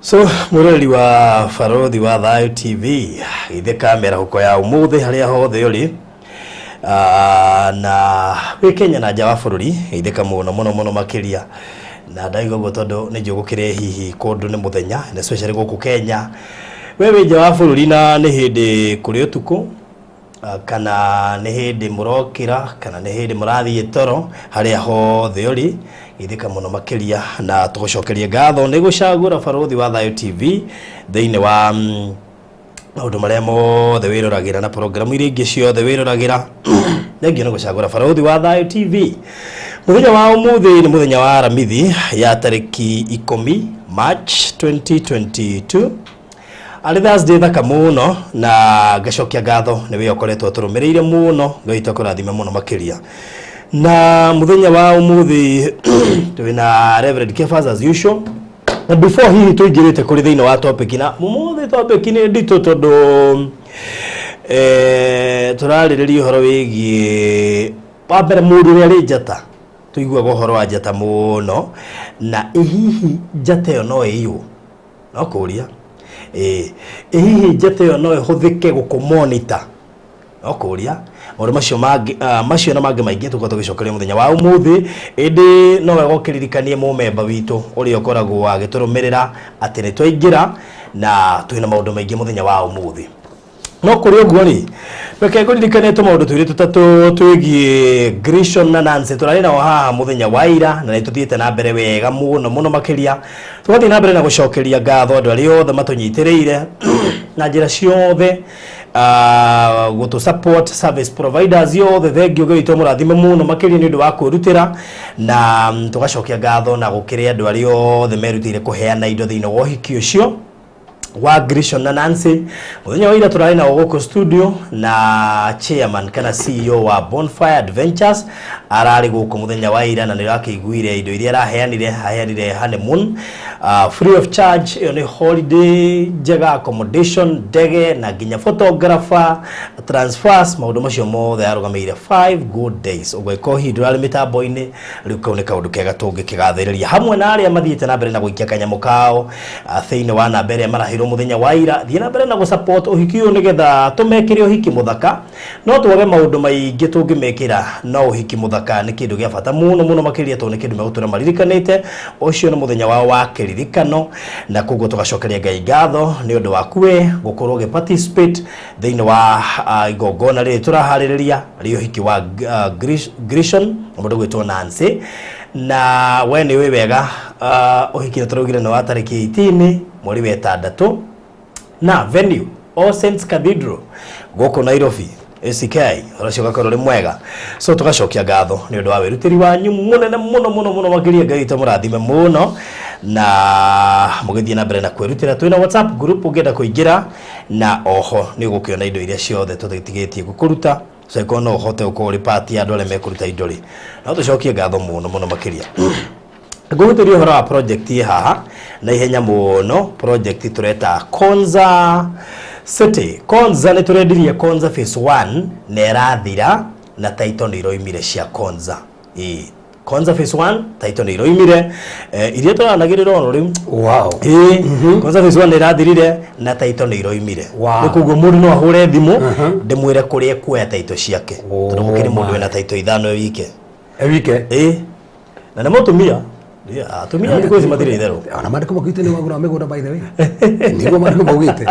So mureli wa Farodhi wa Thayo TV ithe kamera huko ya umuthi haria hothe uri na Kenya na nja wa bururi itheka muno makiria na ndaigo go tondu ni njugukire hihi kundu ni muthenya na especially guku Kenya wewe nja wa bururi na ni hindi kuri utuku kana ni hindi murokira kana ni hindi murathie toro haria hothe uri itheka muno makiria na tugucokerie ngatho ni gucagura Farodhi wa Thayo TV thiine wa maundu maria mothe wiroragira na programu iria ingi ciothe wiroragira nengi no gucagura Farodhi wa Thayo TV. Muthenya wa umuthi ni muthenya wa aramithi ya tariki 10 March 2022 ali Thursday thaka muno na gacokia ngatho ni we ukoretwo turumireire muno ngaita kurathima muno makiria na muthenya wa umuthi twina Reverend Kefas as usual. Na before hihi tuingirite kuri thiine wa topic na umuthi topic ni ndito tondu turaririria horo wigie wambere mundu uria ri njata tuiguaga horo wa njata muno na hihi njata yo no iyo no kuria hihi njata yo no ihuthike gukumonitor no kuria ori macio na mangi maingi tugicokeria muthenya wa umuthi indi no wega ukiririkanie mu member witu uri okoragwo agiturumirira ati ni twaingira na twina maundu maingi muthenya wa umuthi no kuri uguo ri reke kuririkanie tu maundu twiri tutatu twigie Grishon na Nancy turari na haha muthenya wa ira na nituthiite na mbere wega muno makiria tugathie na mbere na gucokeria ngatho andu aria othe matunyitiriire na njira ciothe gutu support service providers yothe thengio gaitu murathime muno makiria ni undu wa kwirutira na tugacokia ngatho na gukiria andu aria othe merutire kuheana indo thiine wa uhiki ucio wa Grishon na Nancy. Muthenya wa ira turari na guku studio na chairman kana CEO wa Bonfire Adventures arari guku muthenya wa ira na nirakiguire indo iria aheanire honeymoon free of charge yo ni holiday njega accommodation ndege na ginya photographer transfers maundu macio mothe arugameire 5 good days ugweko hi ndurari mitambo-ini riu kau ni kaundu kega tungikigathiriria hamwe na aria mathiite na mbere na guikia kanyamu kao thiine wa na mbere marahiro muthenya wa ira thie na mbere na gu support uhiki uyu nigetha tumekire uhiki muthaka no tuage maundu maingi tungimekira no uhiki muthaka ni kindu gia bata muno makiria to ni kindu megutura maririkanite ucio ni muthenya wa kiririkano na kugo tugacokeria Ngai ngatho ni undu waku we gukorwo ge participate thiine wa igongona ri turahariria ri uhiki wa Grishon mundu gwitwo Nancy na we ni we wega uhiki na turugire no wa tariki 18 mweri wa 6 na venue All Saints Cathedral goko Nairobi ACK oracio gakorwo ri mwega so tugacokia ngatho ni undu wa wirutiri wanyu munene muno makiria Ngai ta murathime muno na mugithie na mbere na kwirutira twina WhatsApp group ungienda kuingira na oho ni gukiona indo iria ciothe tutitigetie gukuruta so ikono hote ukuri party andu ale mekuruta indo ri no tucokie ngatho muno makiria ngugutiria horo wa project ye haha na ihenya muno project tureta Konza City. Konza ni turendirie Konza phase 1 nerathira na title ni iroimire cia Konza Konza phase 1 title ni iroimire iria turanagirira ono riu wow Konza phase 1 nerathirire na title ni iroimire ni kugo mundu no ahure thimu ndimwire kuria kuoya title ciake tondu mukiri mundu wina title ithano wike na mutumia atumia ndiko zimathire itherũ ona mandiko magite ni wagura migunda by the way ndiko mandiko magite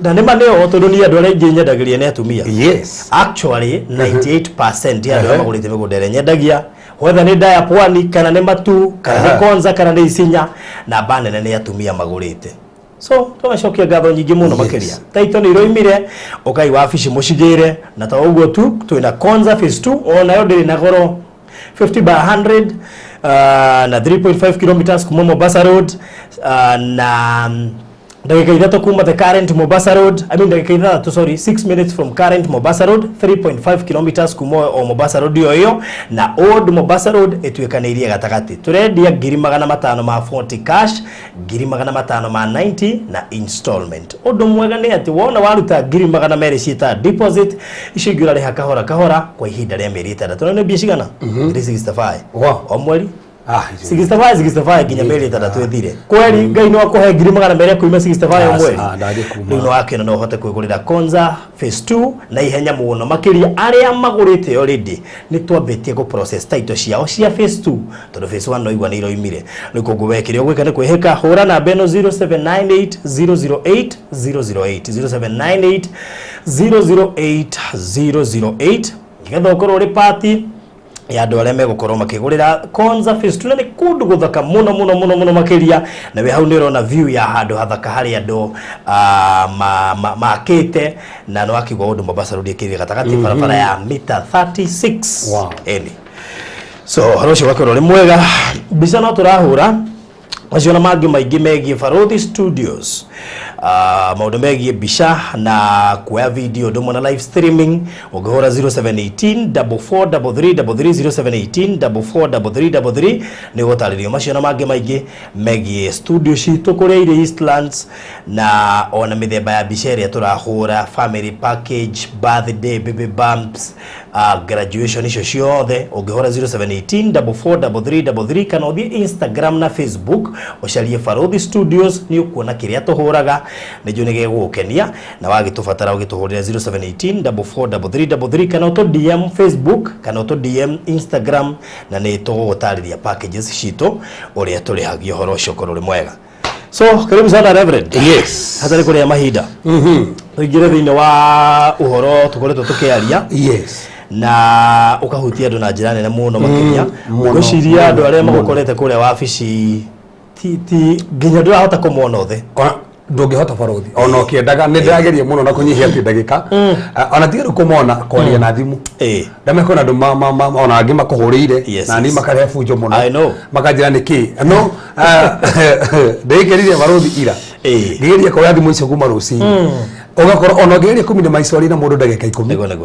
na nĩ maneo tondu ni andu aria ingi nyendagiria ni atumia yes actually 98% ya andu magurite migunda ĩrĩa nyendagia whether ni Daya Pwani kana ni Matu kana ni Konza kana ni Isinya na banene ni atumia magurite so tugacokia ngatho nyingi muno makiria title ni iroimire ukai wabici mucigire na ta uguo tu twina Konza phase 2 ona yo ndiri na goro 50 by 100 na 3.5 kilometers kuma Mombasa Road na dakika ithatu kuma the current Mombasa Road dakika ithatu 6 minutes from current Mombasa Road 3.5 kilometers kuma Mombasa Road yo na old Mombasa Road etwekanirie gatagati turendia 540 cash 590 na installment undu mwega ni ati wona waruta 200 ciita deposit icigura riha kahora kwa ihinda ria mieri 3 na ni bia cigana 365 wow o mweri 65 nginya meri tatu ethire kweli ngai no akohe ngiri magana mere kuima 65 mweri no akena no hote kwigurira Konza phase 2 na ihenya muno makiria aria magurite already ni twambetie go process title ciao cia phase 2 tondu phase 1 no igwa ni iroimire riko ngwekire gwika ni kwihika hura na beno 0798 008 008 ngetho korwo ri party ya andu aria megukorwo makigurira Konza phase 2 ni kundu guthaka muno makiria na we hau ni urona view ya handu hathaka hari andu makite na no akigwa undu Mombasa road ikiri gatagati barabara ya mita 36 eni so harosho wakorwo ri mwega bica no turahura aciona mangi maingi megie Farodhi Studios maundu megie bica na kuoya video ndumo na live streaming ungihura 0718 443333 0718 ni gutaririo maciona mangi maingi megie studio citu kuria iri Eastlands na ona mithemba ya bica iria turahura family package birthday baby bumps graduation icio ciothe ungihura 0718 443333 kana uthie Instagram na Facebook ucarie Farodhi Studios ni ukuona kiria tuhuraga nijo nige gukenia na wagitubatara ugituhurira 0718 443333 kana uto DM Facebook kana uto DM Instagram na ni tugutariria packages citu uria turihagio horo cokoro ri mwega. So karibu sana Reverend. Yes. Hatari kuria mahinda. Tuigire thiini wa uhoro tukoretwo tukiaria. Yes. Na ukahutia andu na njira nene muno makiria. Guciria andu aria magukorete kuria wabici ti nginya ndurahota kumona othe. Ndungihota Farodhi ona ukiendaga ni ndageria muno na kunyihia ti ndagika ona tigeru kumona kwaria na thimu ndameko na nduma ona angi makuhurire na ni makare funjo muno makanjira niki no ndegeria Farodhi ira ngeria kwa thimu icio kuma ruci ugakorwo ona ngeria kumine maicori na mundu ndagika 10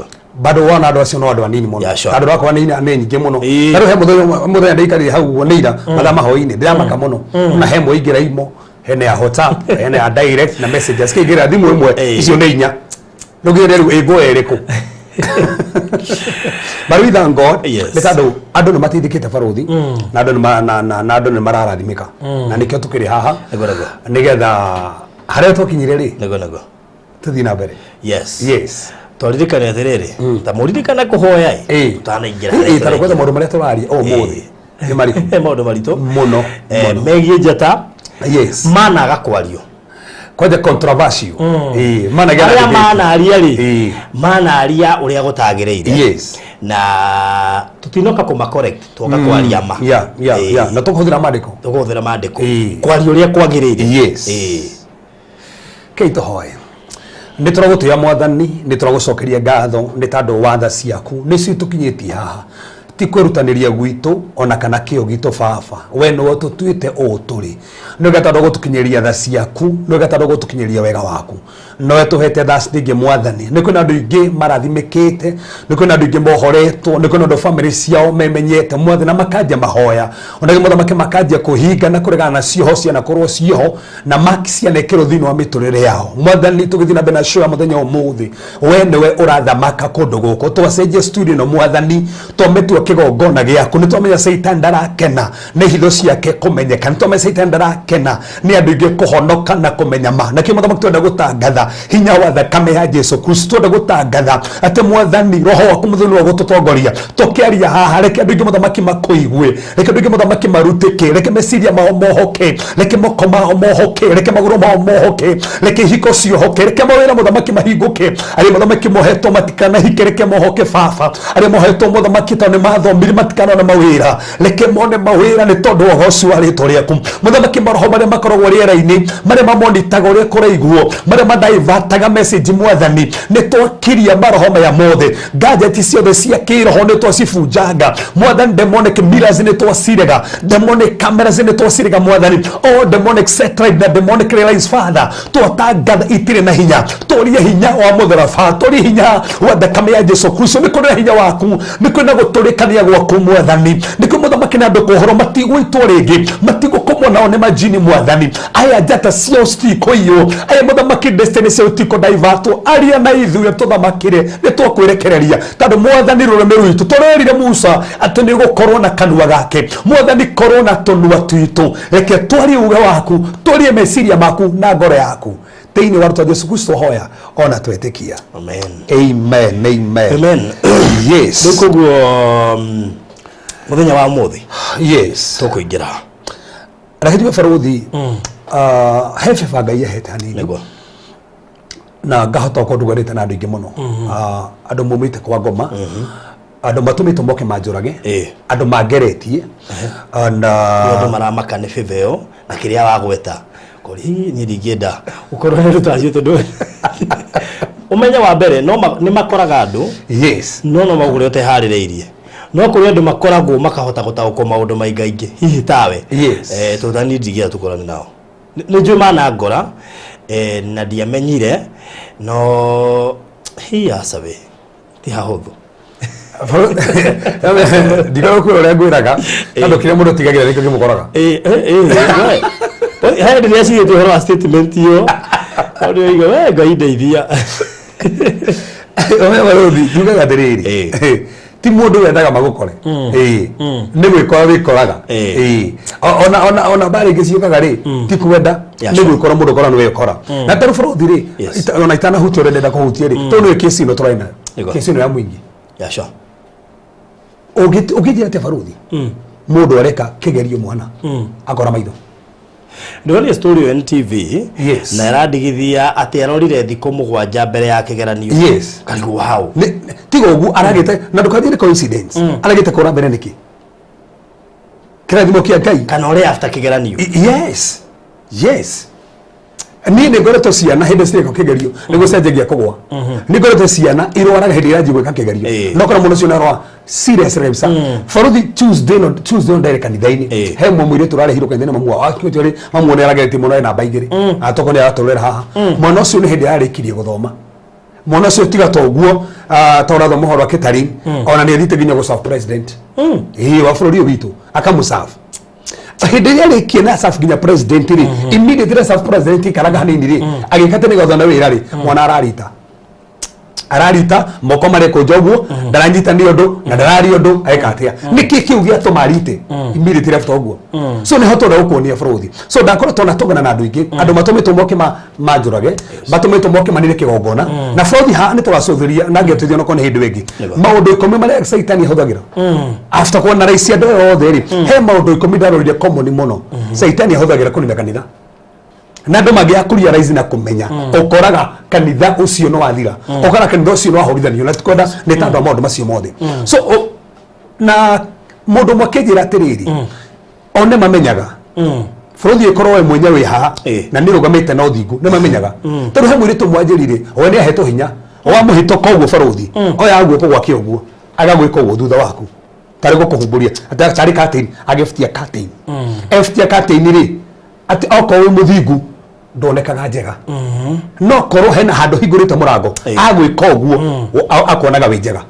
bado wana andu acio no andu anini muno andu akwa ni nyingi muno taro he muthenya ndaikarire hau woneira mathama hoini ndiramaka muno na he muingira imo hene ya WhatsApp hene ya direct na messages kigira thimu imwe icio ni inya nugire riu ego eriko but we thank God because andu ni matithikite Farodhi na andu ni mararathimika na nikio tukiri haha nigetha haria tukinyire ri tuthi na mbere yes twaririkana atiriri ta muririkana kuhoya tutanaingira tarakwenda maundu maria turaria o muthi ni mariku maundu maritu muno megie njata mana gakwario kwaje controversial mana aria ri mana aria uria gutagireire na tutinoka kuma correct tuoka kwaria ma na tukuhũthĩra mandĩko kwaria uria kwagireire keito hoye ni turagutuya Mwathani ni turagucokeria ngatho ni tandu watha ciaku ni cio tukinyitie haha ti kwirutaniria gwitu ona kana kio gitu baba we no tutuite o turi no gatado gutukinyeria tha ciaku no gatado gutukinyeria wega waku no tuhete thas dingi Mwathani ni kuna andu ingi marathimikite ni kuna andu ingi mohoretwo ni kuna andu family ciao memenyete Mwathani makajia mahoya onage muthamaki makajia kuhinga na kuregana na cioho ciana korwo cioho na makisia nekero thini wa miturire yao Mwathani tugithina bena show muthenya umuthi we niwe urathamaka kundu guku twacenjie studio no Mwathani twametua kigongona giaku ni twamenya Satan ndarakena ni hitho ciake kumenyeka ni twamenya Satan ndarakena ni andu ingi kuhonoka na kumenya ma na kimuthamaki twenda gutangatha hinya wa thakame ya Jesu Kristo twenda gutangatha ate Mwathani roho waku muthoni wa gututongoria tukiaria haha reke andu ingi muthamaki makuigue reke andu ingi muthamaki marutike reke meciria mao mohoke reke moko mao mohoke reke maguru mao mohoke reke hiko ciohoke reke mawira muthamaki mahinguke ari muthamaki mohetwo matikana hike reke mohoke baba ari mohetwo muthamaki tani mathomire matikana na mawira reke mone mawira ni tondu wa gocu wa ritwa riaku muthamaki maroho maria makoragwo riera-ini maria mamonitaga uria kuraiguo maria madaivataga message Mwathani ni twakiria maroho maya mothe gadgeti ciothe cia kiroho ni twacibunjanga Mwathani demonic mirrors ni twacirega demonic cameras ni twacirega Mwathani all demonic satellite na demonic realize Father twatangatha itire na hinya toria hinya wa mutharaba toria hinya wa thakame ya Jesu Kristo ni kuna hinya waku ni kuna guturikania gwaku Mwathani ni kuna muthamaki na ndoko horo matigwitwo ringi matigũkomwo nao nĩ majini mwathani aya njata ciao citikoiywo aya muthamaki destiny ciao tiko divertwo aria na ithuĩ tuthamakire nĩ twakwerekereria tondũ mwathani rũrĩmĩ rwitũ tũrerire Musa atĩ nĩ gũkorwo na kanua gake mwathani korwo na tũnua twitũ reke twarie uge waku twarie meciria maku na ngoro yaku thĩinĩ wa rũtwa Jesũ Kristo hoya ona twetĩkia Amen. Amen. Amen. Amen. Yes. Nĩkũguo mũthenya wa mũthĩ yes tũkũingĩra rakĩtuĩka barothi he beba Ngai ahete hanini nĩguo na ngahota gũkorwo nduganĩte na andũ aingĩ mũno andũ maumĩte kwa ngoma andũ matũmĩtwo moke manjũrage andũ mangeretie na andũ maramaka nĩ beba ĩyo na kĩrĩa wagweta kori niĩ ndingĩenda ũkorwo nĩ rũtacio tondũ ũmenye wa mbere no nĩ makoraga andũ yes no magũre ũteharĩrĩirie no kũrĩ andũ makoragwo makahota gũtaũkwo maũndũ maingaingĩ hihi tawe yes tondũ niĩ ndingĩenda tũkorane nao nĩ njũĩ mana ngora na ndiamenyire no hihi acabe ti hahũthũ ndigagwo kwĩra ũrĩa ngwĩraga tondũ kĩrĩa mũndũ tigagĩra nĩkĩo kĩmũkoraga he rĩrĩa cigĩte ũhoro wa statement ĩyo ũrĩa igo Ngai ndeithia barothi ndugaga atĩrĩrĩ ti mũndũ wendaga magũkore nĩ gwĩkora wĩkoraga ona mbarĩ ingĩ ciũkaga rĩ ti kwenda nĩ gwĩkora mũndũ kora nĩ wĩkora na tarĩ barothi rĩ ona itanahutia ũrĩa ndenda kũhutia rĩ tondũ nĩ kesi ĩno tũraina kesi ĩno ya mũingĩ ũngĩthia atĩa barothi mũndũ areka kĩgerio mwana akora maitho ndĩronire story ya NTV na ĩrandigithia atĩ arorire thikũ mũgwanja mbere ya kĩgeranio karigu wao tiga ũguo aragĩte na ndũkathiĩ nĩ coincidence aragĩte kũra mbere nĩkĩ kĩrathimo kĩa Ngai kana ũrĩa after kĩgeranio yes niĩ nĩ ngoretwo ciana hĩndĩ cireka kĩgerio nĩ gũcenjagia kũgwa nĩ ngoretwo ciana irwaraga hĩndĩ ĩranji gwĩka kĩgerio no kora mũndũ ũcio narwa serious remsa barothi Tuesday ndere kanitha-inĩ he mũmũire tũrarehirwo kanitha-inĩ mamu nĩ arageretie mũno namba igĩrĩ atoko nĩ aratũrera haha mwana ũcio nĩ hĩndĩ ararĩkirie gũthoma mwana ũcio tiga ta ũguo ta ũrathoma ũhoro wa catering ona nĩ athiĩte nginya gũ-serve president wa bũrũri ũyũ witũ akamũ-serve hĩndĩ ĩrĩa arĩkie na serve nginya president rĩ immediately serve president karaga hanini rĩ agĩka tene gathana wĩra rĩ mwana ararita moko mareko njoguo ndaranyita nĩ ũndũ na ndarari ũndũ aeka atĩa nĩkĩ kĩu gĩatũma arite immediately after ũguo so nĩ hotora gũkuonia barothi so ndakoretwo na tũgana na andũ aingĩ andũ matũmĩtwo moke manjũrage matũmĩtwo moke manire kĩgongona na barothi haha nĩ tũgacũthĩria na ngĩteithio noko nĩ hĩndĩ ĩngĩ maũndũ 10 marĩa Saitani ahũthagĩra after kuona raici andũ othe rĩ he maũndũ 10 ndarorire common mũno Saitani ahũthagĩra kũnina kanitha na andũ mangĩakũria raici na kũmenya ũkoraga kanitha ũcio no wathira ũkoraga kanitha ũcio no wahorithanio na tikwenda nĩ tondũ maũndũ macio mothe so na mũndũ mwakĩnjĩra atĩrĩrĩ one mamenyaga barothi ĩkorwo we mwenye wĩ haha na nĩ rũgamĩte na ũthingu nĩ mamenyaga tondũ he mũirĩtu mwanjĩrire we nĩ ahetwo hinya wamũhĩtũka ũguo barothi oya aguoko gwake ũguo agagwĩka ũguo thutha waku tarĩ gũkũhumbũria tarĩ curtain agĩbutia curtain ebutia curtain rĩ atĩ okorwo wĩ mũthingu ndonekaga njega no korwo hena handũ hingũrĩte mũrango agwĩka ũguo akonaga wĩ njega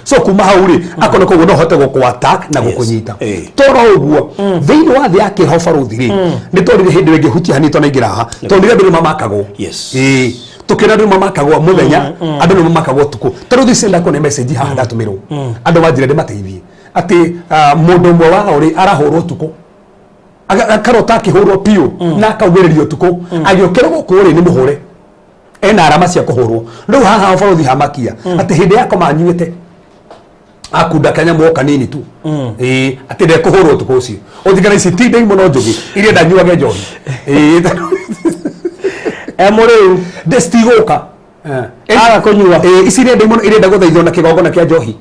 so kuma hau rĩ akona koguo no hote gũkũ attack na gũkũnyita toro ũguo thĩinĩ wa thĩ ya kĩho barothi rĩ nĩ tondũ hĩndĩ ĩngĩ hutia hanitwo na ingĩra haha tondũ nĩ andũ nĩ mamakagwo tukĩra andũ mamakagwo mũthenya andũ nĩ mamakagwo tukũ tarĩ thĩ senda kone message haha ndatũmĩrwo andũ manjĩra ndĩmateithie atĩ mũndũ ũmwe wao rĩ arahũrwo tukũ akarota akĩhũrwo piũ na akaugĩrĩrio tukũ agĩũkĩra gũkũ rĩ nĩ mũhũre ena arama cia kũhũrwo rĩu haha barothi hamakia atĩ hĩndĩ yakoma anyuĩte akunda kanyamũ kanini tu atĩ ndekũhũrwo tukũ ũcio ũthigara ici ti ndai mũno njũgĩ iria ndanyuage njohi mũrĩu ndĩcitigũka aga kũnyua ici nĩ ndai mũno irenda gũthaithwo na kĩgongona kĩa njohi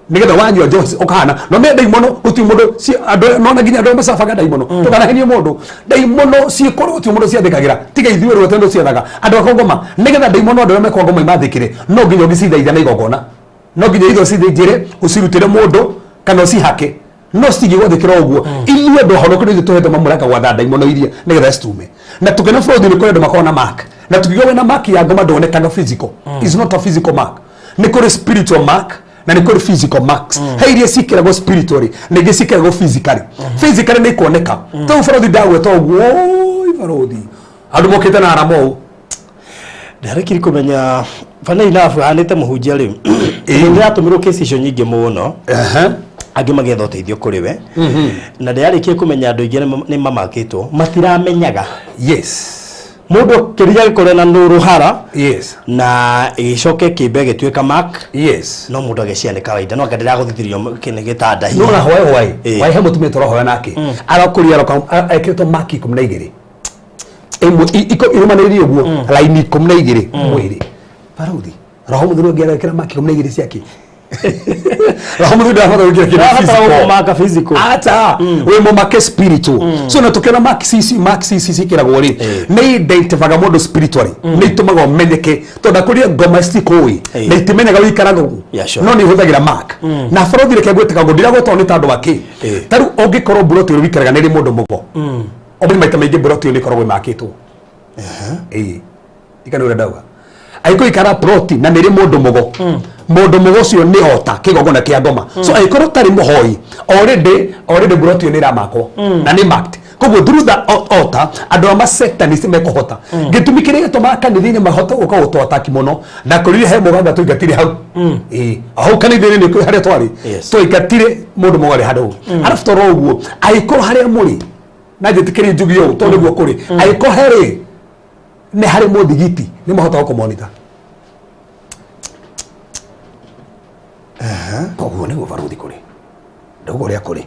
nigetha wanyua njohi ukahana no me daimono uti mundu si ando no na nginya ando macabaga daimono tukanahenie mundu daimono si korwo uti mundu ciathikagira tiga ithuĩ rwo tendo ciathaga ando akongoma nigetha daimono ando mekongoma imathikire no nginya ugicithaitha na igongona no nginya itho cithĩnjĩre ucirutire mundu kana ucihake no citigi gwathĩkĩra ũguo ithuĩ ando honokire ithuĩ tuhete mamũraka gwatha daimono iria nigetha citume na tukena bũrũri nĩ kũrĩ andũ makoragwo na mark na tukiuga wĩna mark ya ngoma ndonekaga physical is not a physical mark nĩ kũrĩ spiritual mark na nĩ kũrĩ physical marks he iria ciĩkĩragwo spiritually na ingĩ ciĩkĩragwo physically physically nĩ ikuoneka tau Barothi ndagweta ũguo oi Barothi andũ mokĩte na arama ũũ ndarekiri kumenya bana inafu hanite muhunjia riu ndiratũmirwo kesi icio nyingĩ mũno angĩ magetha ũteithio kũrĩ we na ndĩrarĩkia kũmenya andũ aingĩ nĩ mamakĩtwo matiramenyaga yes mũndũ kĩrĩa gĩkorwo na nũrũhara yes na ĩcoke kĩmbe gĩtuĩka mark yes no mũndũ agĩciane kawaida no ngandĩra gũthithirio kĩnĩ gĩtanda hihi no na hwaĩ he mũtumia tũrohoya nake agakũria ekĩrĩtwo mark 12 irumanĩrĩrie ũguo laini 12 mwĩrĩ Barothi roho mũthuri ũngĩarekĩra mark 12 ciake roho mũthuri ndabatara gũkĩra physical ata we mũmake spiritual so na tũkĩona mark cc cikĩragwo rĩ nĩ identifyaga mũndũ spiritually nĩ itũmaga ũmenyeke tondũ kũrĩa ngoma citikũĩ na itimenyaga wĩikaraga ũguo no nĩ ihũthagĩra mark na Barothi reke gwĩtĩka ngo ndiragwetwo nĩ tandũ wake tarĩu ũngĩkorwo mburoti ũrĩa wĩikaraga nĩ mũndũ mũgo ũbĩ maita maingĩ mburoti ũyũ nĩ ĩkoragwo ĩmakĩtwo ikana ũrĩa ndauga aikũikara proti na nĩ mũndũ mũgo mũndũ mũgo ũcio nĩ ota kĩgongona kĩa ngoma so aikũrwo tarĩ mũhoi already mburoti ũyũ nĩ ĩramakwo na nĩ marked koguo through the altar andũ a masetanist mekũhota gĩtũmi kĩrĩa gĩtũmaga kanitha-inĩ mahote gũka gũtwataki mũno na kũrĩa he mũganga tũingatire hau hau kanitha-inĩ nĩ harĩa twarĩ tũingatire mũndũ mũgo arĩ handũ arabu toro ũguo aikũrwo harĩa mũrĩ na njĩtĩkĩrie njugi ũũ tondũ nĩguo kũrĩ aikũrwo herĩ nĩ harĩ mũthigiti nĩ mahota kũmonita koguo nĩguo Barothi kũrĩ ndauga ũrĩa kũrĩ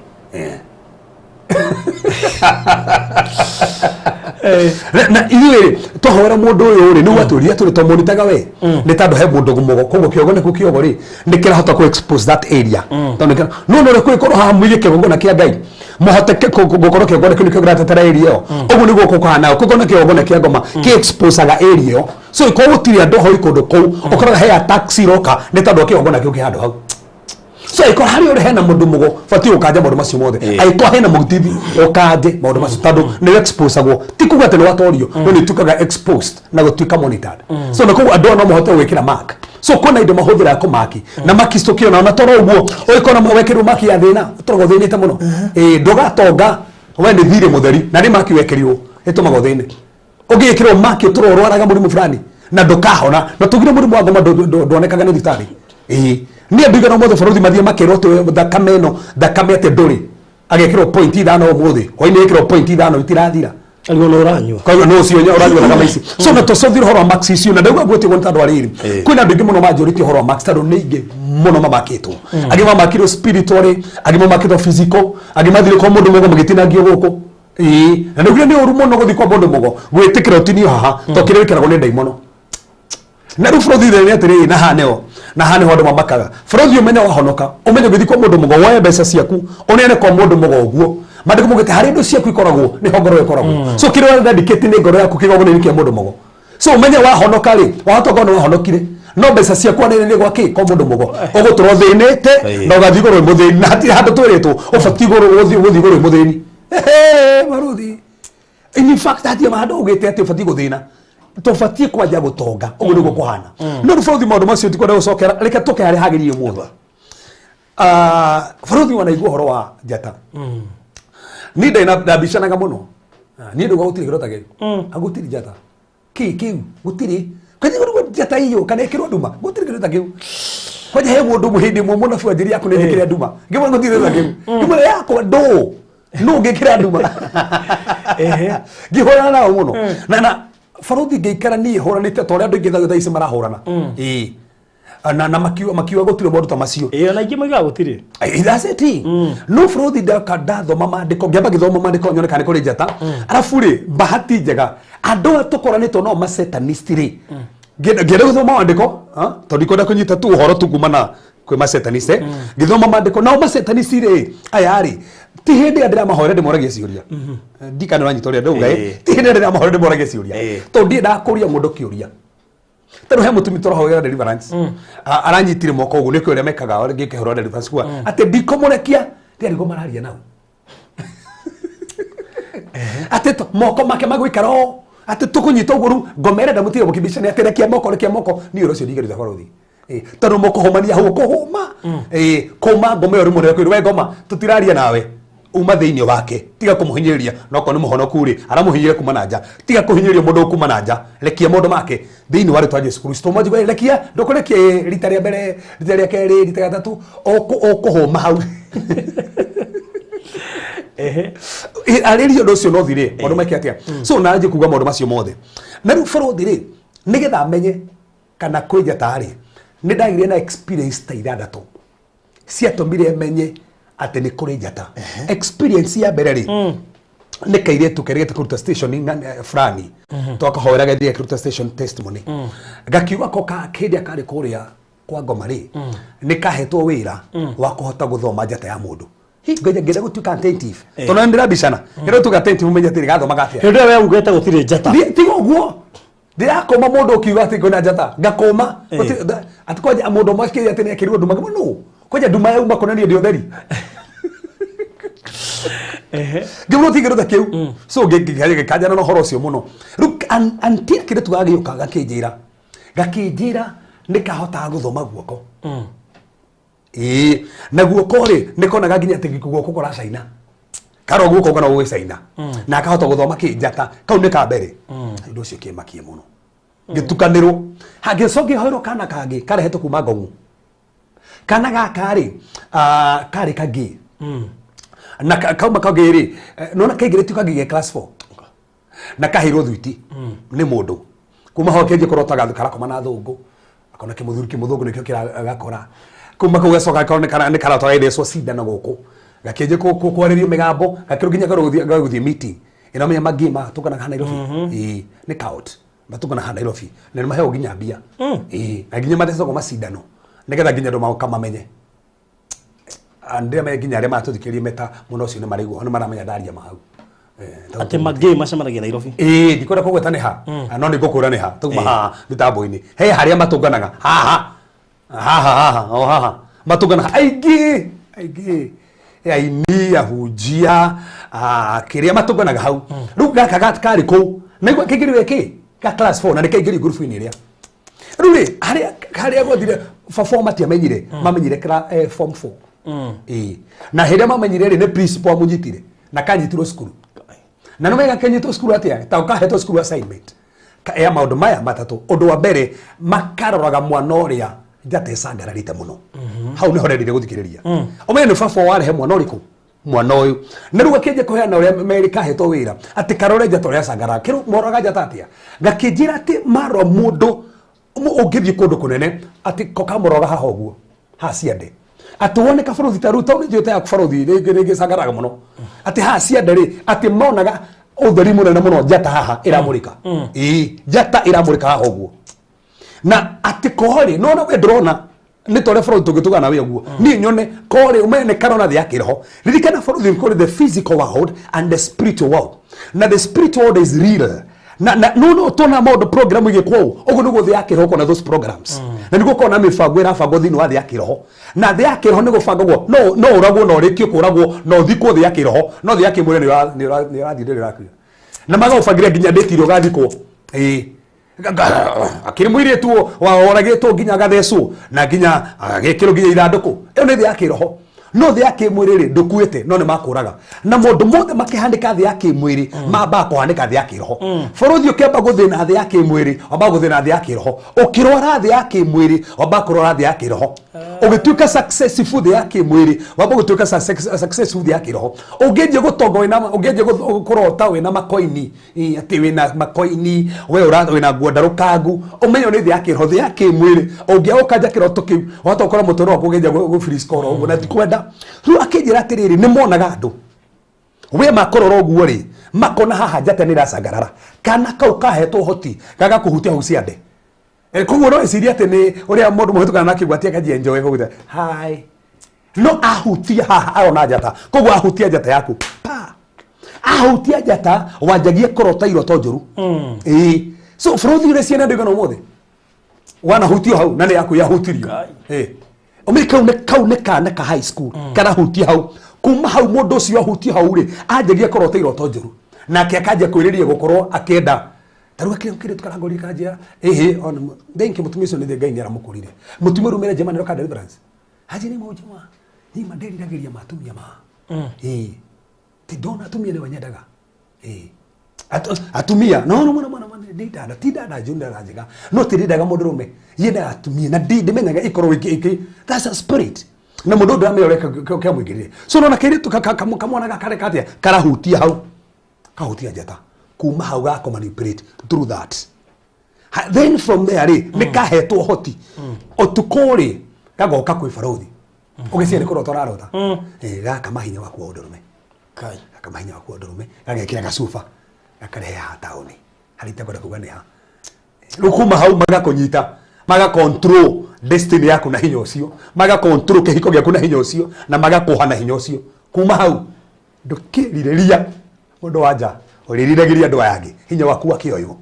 na ithuĩ twahoera mũndũ ũyũ rĩ nĩguo atũria tũrĩ twamonitaga we nĩ tondũ he mũndũ mũgo koguo kĩongo nĩkuo kĩogo rĩ nĩ kĩrahota kũ expose that area tondũ no no rĩkũ ikorwo haha mũige kĩgongona kĩa Ngai mohoteke gũkorwo kĩgongona kĩu nĩkĩo kĩratetera area ĩyo ũguo nĩguo kũkũhana kĩgongona kĩgongona kĩa ngoma kĩ exposaga area ĩyo so ikorwo gũtirĩ andũ hoi kũndũ kũu ũkoraga he taxi roka nĩ tondũ kĩgongona kĩu kĩ handũ hau so iko hari ore hena mundu mugo fati ukanja maundu macio mothe aiko hena mugutithi ukanje maundu macio tando ni expose agwo ti kuga tene watorio no ni tukaga exposed na gutuika monitored so na kuga andũ no mohote gwikira mark so kona indo mahuthira ko maki na makistokio na toro uguo oiko na wekirwo maki ya thina torogo thinite muno ndogatonga we ni thire mutheri na ni maki wekirirwo itumago thine ungikirwo maki turorwaraga murimu fulani na ndukahona na tugire murimu wa ngoma ndonekaga ni thitari ni andu igana mothe Barothi mathie makirwo thakame ino thakame ate nduri agekirwo point ithano umuthi hoine ikirwo point ithano itirathira alio no ranywa kwa hiyo no cio uranywa thakame ici so na tucothira horo max icio na ndauga gwete gwona tandu ariri kwina andu ingi muno majority horo max tandu ni ingi muno mamakitwo agi mamakirwo spiritually agi mamakitwo physical agi mathire kwa mundu mugo magitinagio guku na ndugira ni uru muno guthi kwa mundu mugo gwitikira utinio haha to kire wikiragwo ni ndaimono na ru Barothi ni atiri na haneo na hane hondo mamakaga Barothi umenya wahonoka umenya bithi kwa mundu mugo woe mbeca ciaku onene kwa mundu mugo uguo mandiko mugete hari ndu ciaku ikoragwo ni hongoro ikoragwo so kire wa dedicate ni ngoro yaku kigogo ni kia mundu mugo so umenya wahonoka ri wahota kono wahonokire no mbeca ciaku anene gwa ki kwa mundu mugo ugutro thinite na ugathi goro muthini na hati handu twiritwo ubati goro uthi goro muthini Barothi in fact hati mahandu ugite ati ubati guthina tofatie kwanja gutonga uguo niguo kuhana no Barothi maundu macio tikwenda gucokera reke toke hari hagirie muothe Barothi wanaigua horo wa njata ni ndabicanaga muno ni nduga gutiri kirota geri agutiri njata kiu gutiri kwenye gutiri njata iyo kana ikirwa nduma gutiri kirota kiu kwenye he mundu muhindi mu muna fu njiri yaku ni ikira nduma ngimwe gutiri kirota kiu nduma yako ndo no ngikira nduma ngihorana na muno na Barothi ngeikara ni horanite tore andu ingi tha ici marahorana na makiwa gutire maundu ta macio na ingi maiga gutire that's it no Barothi ndathoma mandiko ngiamba githoma mandiko nyone kana kuri njata arafu ri bahati njega andu atukoranitwo no masetanist ri ngenda guthoma mandiko tondu ikonda kunyita tu uhoro tu kumana kwi masetanist githoma mandiko no masetanist ri aya ri ti hindi andira mahore ndimoragia ciuria ndikana wanyita uria ndauga ti hindi andira mahore ndimoragia ciuria to ndi ndakuria mundu kiuria tano he mutumi torohoera deliverance aranyitire moko ugu nikyo uria mekaga ore ngikehoro deliverance kwa ate ndikomurekia ndi ngo mararia nao ate to moko make magwikaro ate tukunyita uguru ngomere ndamutire mukibicani ate rekia moko ni uro cio ndigeritha Barothi Tondũ mũkũhũmania hau kũhũma kũma ngoma ĩyo rĩmwe kwĩrwo we ngoma tũtiraria nawe uma thĩinĩ wake tiga kũmũhinyĩrĩria no korwo nĩ mũhonoku rĩ aramũhinyĩrĩria kuma na nja tiga kũhinyĩrĩria mũndũ kuma na nja rekia mũndũ make thĩinĩ wa rĩtwa Jesũ Kristo mwanjiguo rekia ndũkũrekia rita rĩa mbere rita rĩa kerĩ rita rĩa gatatũ ũkũhũma hau arĩrio ũndũ ũcio no thirĩ maũndũ make atĩa so nanjĩ kuga maũndũ macio mothe na rĩu bũrũthi rĩ nĩgetha amenye kana kwĩ njata rĩ nĩ ndagire na experience ta ithathatũ ciatũmire menye atĩ nĩ kũrĩ njata experience ya mbere rĩ nĩ kairĩtu kerĩgĩte kũruta station fulani twakahoera gethie kũruta station testimony gakiuga ko kĩndĩa karĩ kũrĩa kwa ngoma rĩ nĩ kahetwo wĩra wa kũhota gũthoma njata ya mũndũ ngenda gũtuĩka attentive tondũ nĩndĩrabicana ngenda gũtuĩka attentive ũmenye atĩ gathomaga atĩa hĩndĩ ĩyo we ugĩte gũtirĩ njata tiga ũguo ndirakoma mũndũ ũkiuga atĩ kwĩna njata ngakoma atĩ kwanja mũndũ mwakĩria atĩ nĩ akĩrwo nduma ngoma no kwanja nduma yauma kũnania ndĩ ũtheri ngĩmũrwo tigĩrũtha kĩu so gĩkanjana na ũhoro ũcio mũno rĩu anti kĩrĩtu gagĩũka gakĩnjĩra nĩkahotaga gũthoma guoko na guoko rĩ nĩkonaga nginya atĩ guoko kũracaina karo guoko kana gũgĩcaina na akahota gũthoma kĩnjata kau nĩ ka mbere ũndũ ũcio kĩmakie mũno ngĩtukanĩrwo hangĩcokio kana kangĩ karehetwo kuma Ngong'u kana gaka rĩ karĩ kangĩ na kauma kangĩ rĩ nona kaigĩrĩtio kangĩ class 4 na kahĩrwo thwiti nĩ mũndũ kuma ho kĩnjĩ korwo karakoma na thũngũ akona kĩmũthũngũ nĩkĩo kĩragakora kuma kau gacoka nĩ karatwara ithecwo cindano gũkũ gakĩnjĩ kwarĩrio mĩgambo gakĩrwo nginya gagũthiĩ meeting ĩnomenya mangĩ matũkanaga Nairobi nĩ count matũkanaga Nairobi na nĩmaheo nginya mbia na nginya mathecagwo macindano nĩgetha nginya andũ makamamenye andĩa nginya arĩa matũthikĩrĩrie meta mũno ũcio nĩ marĩguo nĩ maramenya ndaria mahau atĩ mangĩ macemanagia Nairobi ndikwenda kũgweta nĩ ha no nĩ ngũkũra nĩ ha tauma haha mĩtambo-inĩ he harĩa matũnganaga haha matũnganaga aingĩ aini ahunjia kĩrĩa matũnganaga hau rĩu gaka karĩ kũu naigua kĩingĩrio gĩkĩ ga class 4 na nĩkaingĩrio ngurubu-inĩ ĩrĩa rĩu rĩ harĩa gwathire baba matiamenyire mamenyire form 4 na hĩrĩa mamenyire rĩ nĩ principal mũnyitire na kanyitirwo cukuru na nĩ mega kanyitwo cukuru atĩa ta ũkahetwo cukuru assignment ya maũndũ maya matatũ ũndũ wa mbere makaroraga mwana ũrĩa njata ĩcangararĩte mũno hau nĩho ndĩrire gũthikĩrĩria ũmenye nĩ baba warehe mwana ũrĩkũ mwana ũyũ na rĩu akĩnjĩ kũheana ũrĩa merĩ kahetwo wĩra atĩ karore njata ũrĩa acangaraga kĩrũ moraga njata atĩa gakĩnjĩra atĩ marwa mũndũ ũngĩthiĩ kũndũ kũnene atĩ kokamũroga haha ũguo haha ciande atĩ wone kabarũthi ta rĩu tondũ njĩta ya barũthi rĩngĩ cangaraga mũno atĩ haha ciande rĩ atĩ monaga ũtheri mũnene mũno njata haha ĩramũrĩka njata ĩramũrĩka haha ũguo na atĩ korĩ nona we ndĩrona nĩ tore barũthi tũngĩtũgana we ũguo niĩ nyone korĩ ũmenye karona thĩ ya kĩroho ririkana barũthi kũrĩ the physical world and the spiritual world na the spiritual world is real na no tona maũndũ program igĩkwo ũguo nĩguo thĩ ya kĩroho kona those programs na nĩguo kona mĩbango ĩrabangwo thĩinĩ wa thĩ ya kĩroho na thĩ ya kĩroho nĩ gũbangagwo no ũragwo na ũrĩkio kũragwo na ũthikwo thĩ ya kĩroho no thĩ ya kĩmwĩrĩ nĩ ũrathiĩ ndĩrĩrakuo na magagũbangĩra nginya ndĩtiri ũgathikwo akĩrĩ mũirĩtu woragĩtwo nginya agathecwo na nginya gĩkĩrwo nginya ithandũkũ ĩyo nĩ thĩ ya kĩroho no thĩ ya kĩmwĩrĩ ndũkuĩte no nĩ makũraga na mũndũ mothe makĩhandĩka thĩ ya kĩmwĩrĩ mambaga kũhandĩka thĩ ya kĩroho bũrũthi ũkĩamba gũthĩna thĩ ya kĩmwĩrĩ wambaga gũthĩna thĩ ya kĩroho ũkĩrwara thĩ ya kĩmwĩrĩ wambaga kũrwara thĩ ya kĩroho ũgĩtuĩka successful thĩ ya kĩmwĩrĩ wambaga gũtuĩka successful thĩ ya kĩroho ũngĩnjĩ gũtonga ũngĩnjĩ kũrota wĩna makoini atĩ wĩna makoini we wĩna nguo ndarũkangu ũmenyo nĩ thĩ ya kĩroho thĩ ya kĩmwĩrĩ ũngĩaũkanja kĩroto kĩu wahota gũkora mũtũũrĩre waku ũkĩnjia gũfiriskora ũguo na tikwenda rĩu akĩnjĩra atĩrĩrĩ nĩ monaga andũ we makorora ũguo rĩ makona haha njata nĩ ĩracangarara kana kau kahetwo ũhoti gagakũhutia hau ciande koguo no ĩciria atĩ nĩ ũrĩa mũndũ mũhĩtũkana na kĩgwatia kanjia enjoy kũguo hi no ahutia haha arona njata koguo ahutia njata yaku ahutia njata wanjagie kũrota iroto njũru so bũrũthi ũrĩa ciana ndĩgana ũmũthĩ wanahutio hau na nĩ yaku yahutirio Ome kau nĩ kana ka high school kana hutia hau kuma hau mũndũ ũcio ahutia hau rĩ anjagia korota iroto njũru nake akanjia kwĩrĩria gũkorwo akĩenda Tarua kire tukarangori kajia on thank you mutumia ni the guy ni aramukurire mutumia rumere jema nero ka deliverance haje ni moja ma ni madeli ndagiria matumia ma ti dona atumia ni wanyendaga atumia no dida tidada junda rajiga no tidaga mudurume yenda atumia na menyaga ikoro iki that's a spirit na mundu ndamereka kwa mwigirire so no na kire tukamwana gakare katia karahutia hau kahutia jata kuma hau gako manipulate through that then from there nikahetwo hoti otukore gagoka kwi farothi ugiciere koro torarota gaka mahinya waku ndurume kai gaka mahinya waku ndurume gagekira gasufa gakarehe ha tauni harita goda kuganeha rukuma hau magakunyita maga control destiny yaku na hinya ucio maga control kihiko gyaku na hinya ucio na magakuha na hinya ucio kuma hau ndukirireria mundu wanja uririregiria andu yangi hinya waku wakioyo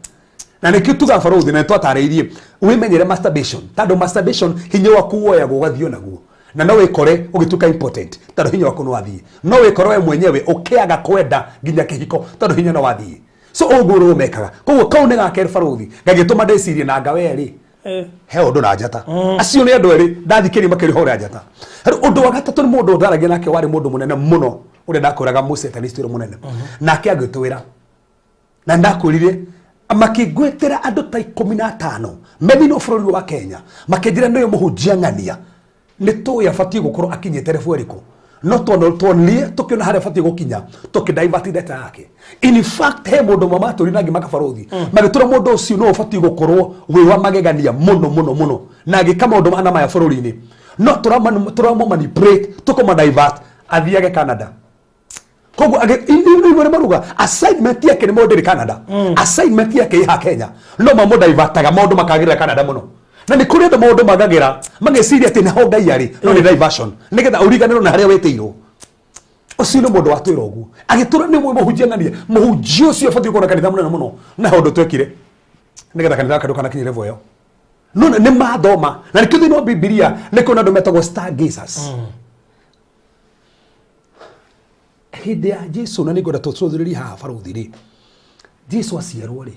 na nikio tuga farothi na twatareirie wimenyere masturbation tando masturbation hinya waku woyagwo gathio naguo na no wikore ugituka important tando hinya waku no wathie no wikore we mwenyewe ukiaga kwenda nginya kihiko tando hinya no wathie so oguru mekaga koguo kau ne gake farothi gagituma ndecirie na ngaweri he undu na njata acio ni andu eri ndathikiri makiri hore njata undu wa gatatu ni mundu ndaragia nake wari mundu munene muno uri ndakuraga musetanist uri munene nake agitwira na ndakurire makigwetera andu ta 15 maybe no bururi wa Kenya makenjira niyo muhunjia ng'ania ni tu yafati gukoro akinyete refueriko no tonlie tukiona hare fati gukinya tukidivert data yake in fact he mundu mama turi nangi makafarothi magitura mundu ucio no fati gukorwo wi wa magegania muno na gikama undu ana maya bururi-ini no turamo manipulate tukoma divert athiage Canada kogu ini maruga assignment yake ni mundu ri Canada assignment yake iha Kenya no mamu divertaga mundu makagira Canada muno na ni kuri mundu magagira mageciria ati na ho ngai ari no ni diversion nigetha uriganiro na haria weteiro ucio ni mundu watwira uguo agitura ni muhunjia ng'ania muhunjia ucio fati gukora kanitha munene muno na hondu twekire nigetha kanitha kadu kana kinyire voyo no ni mathoma na nikio thino Biblia niko na ndometagwo stargazers hinde ya Jesu na nigoda tucũthĩrĩria haha baruthi ri Jesu aciarwo ri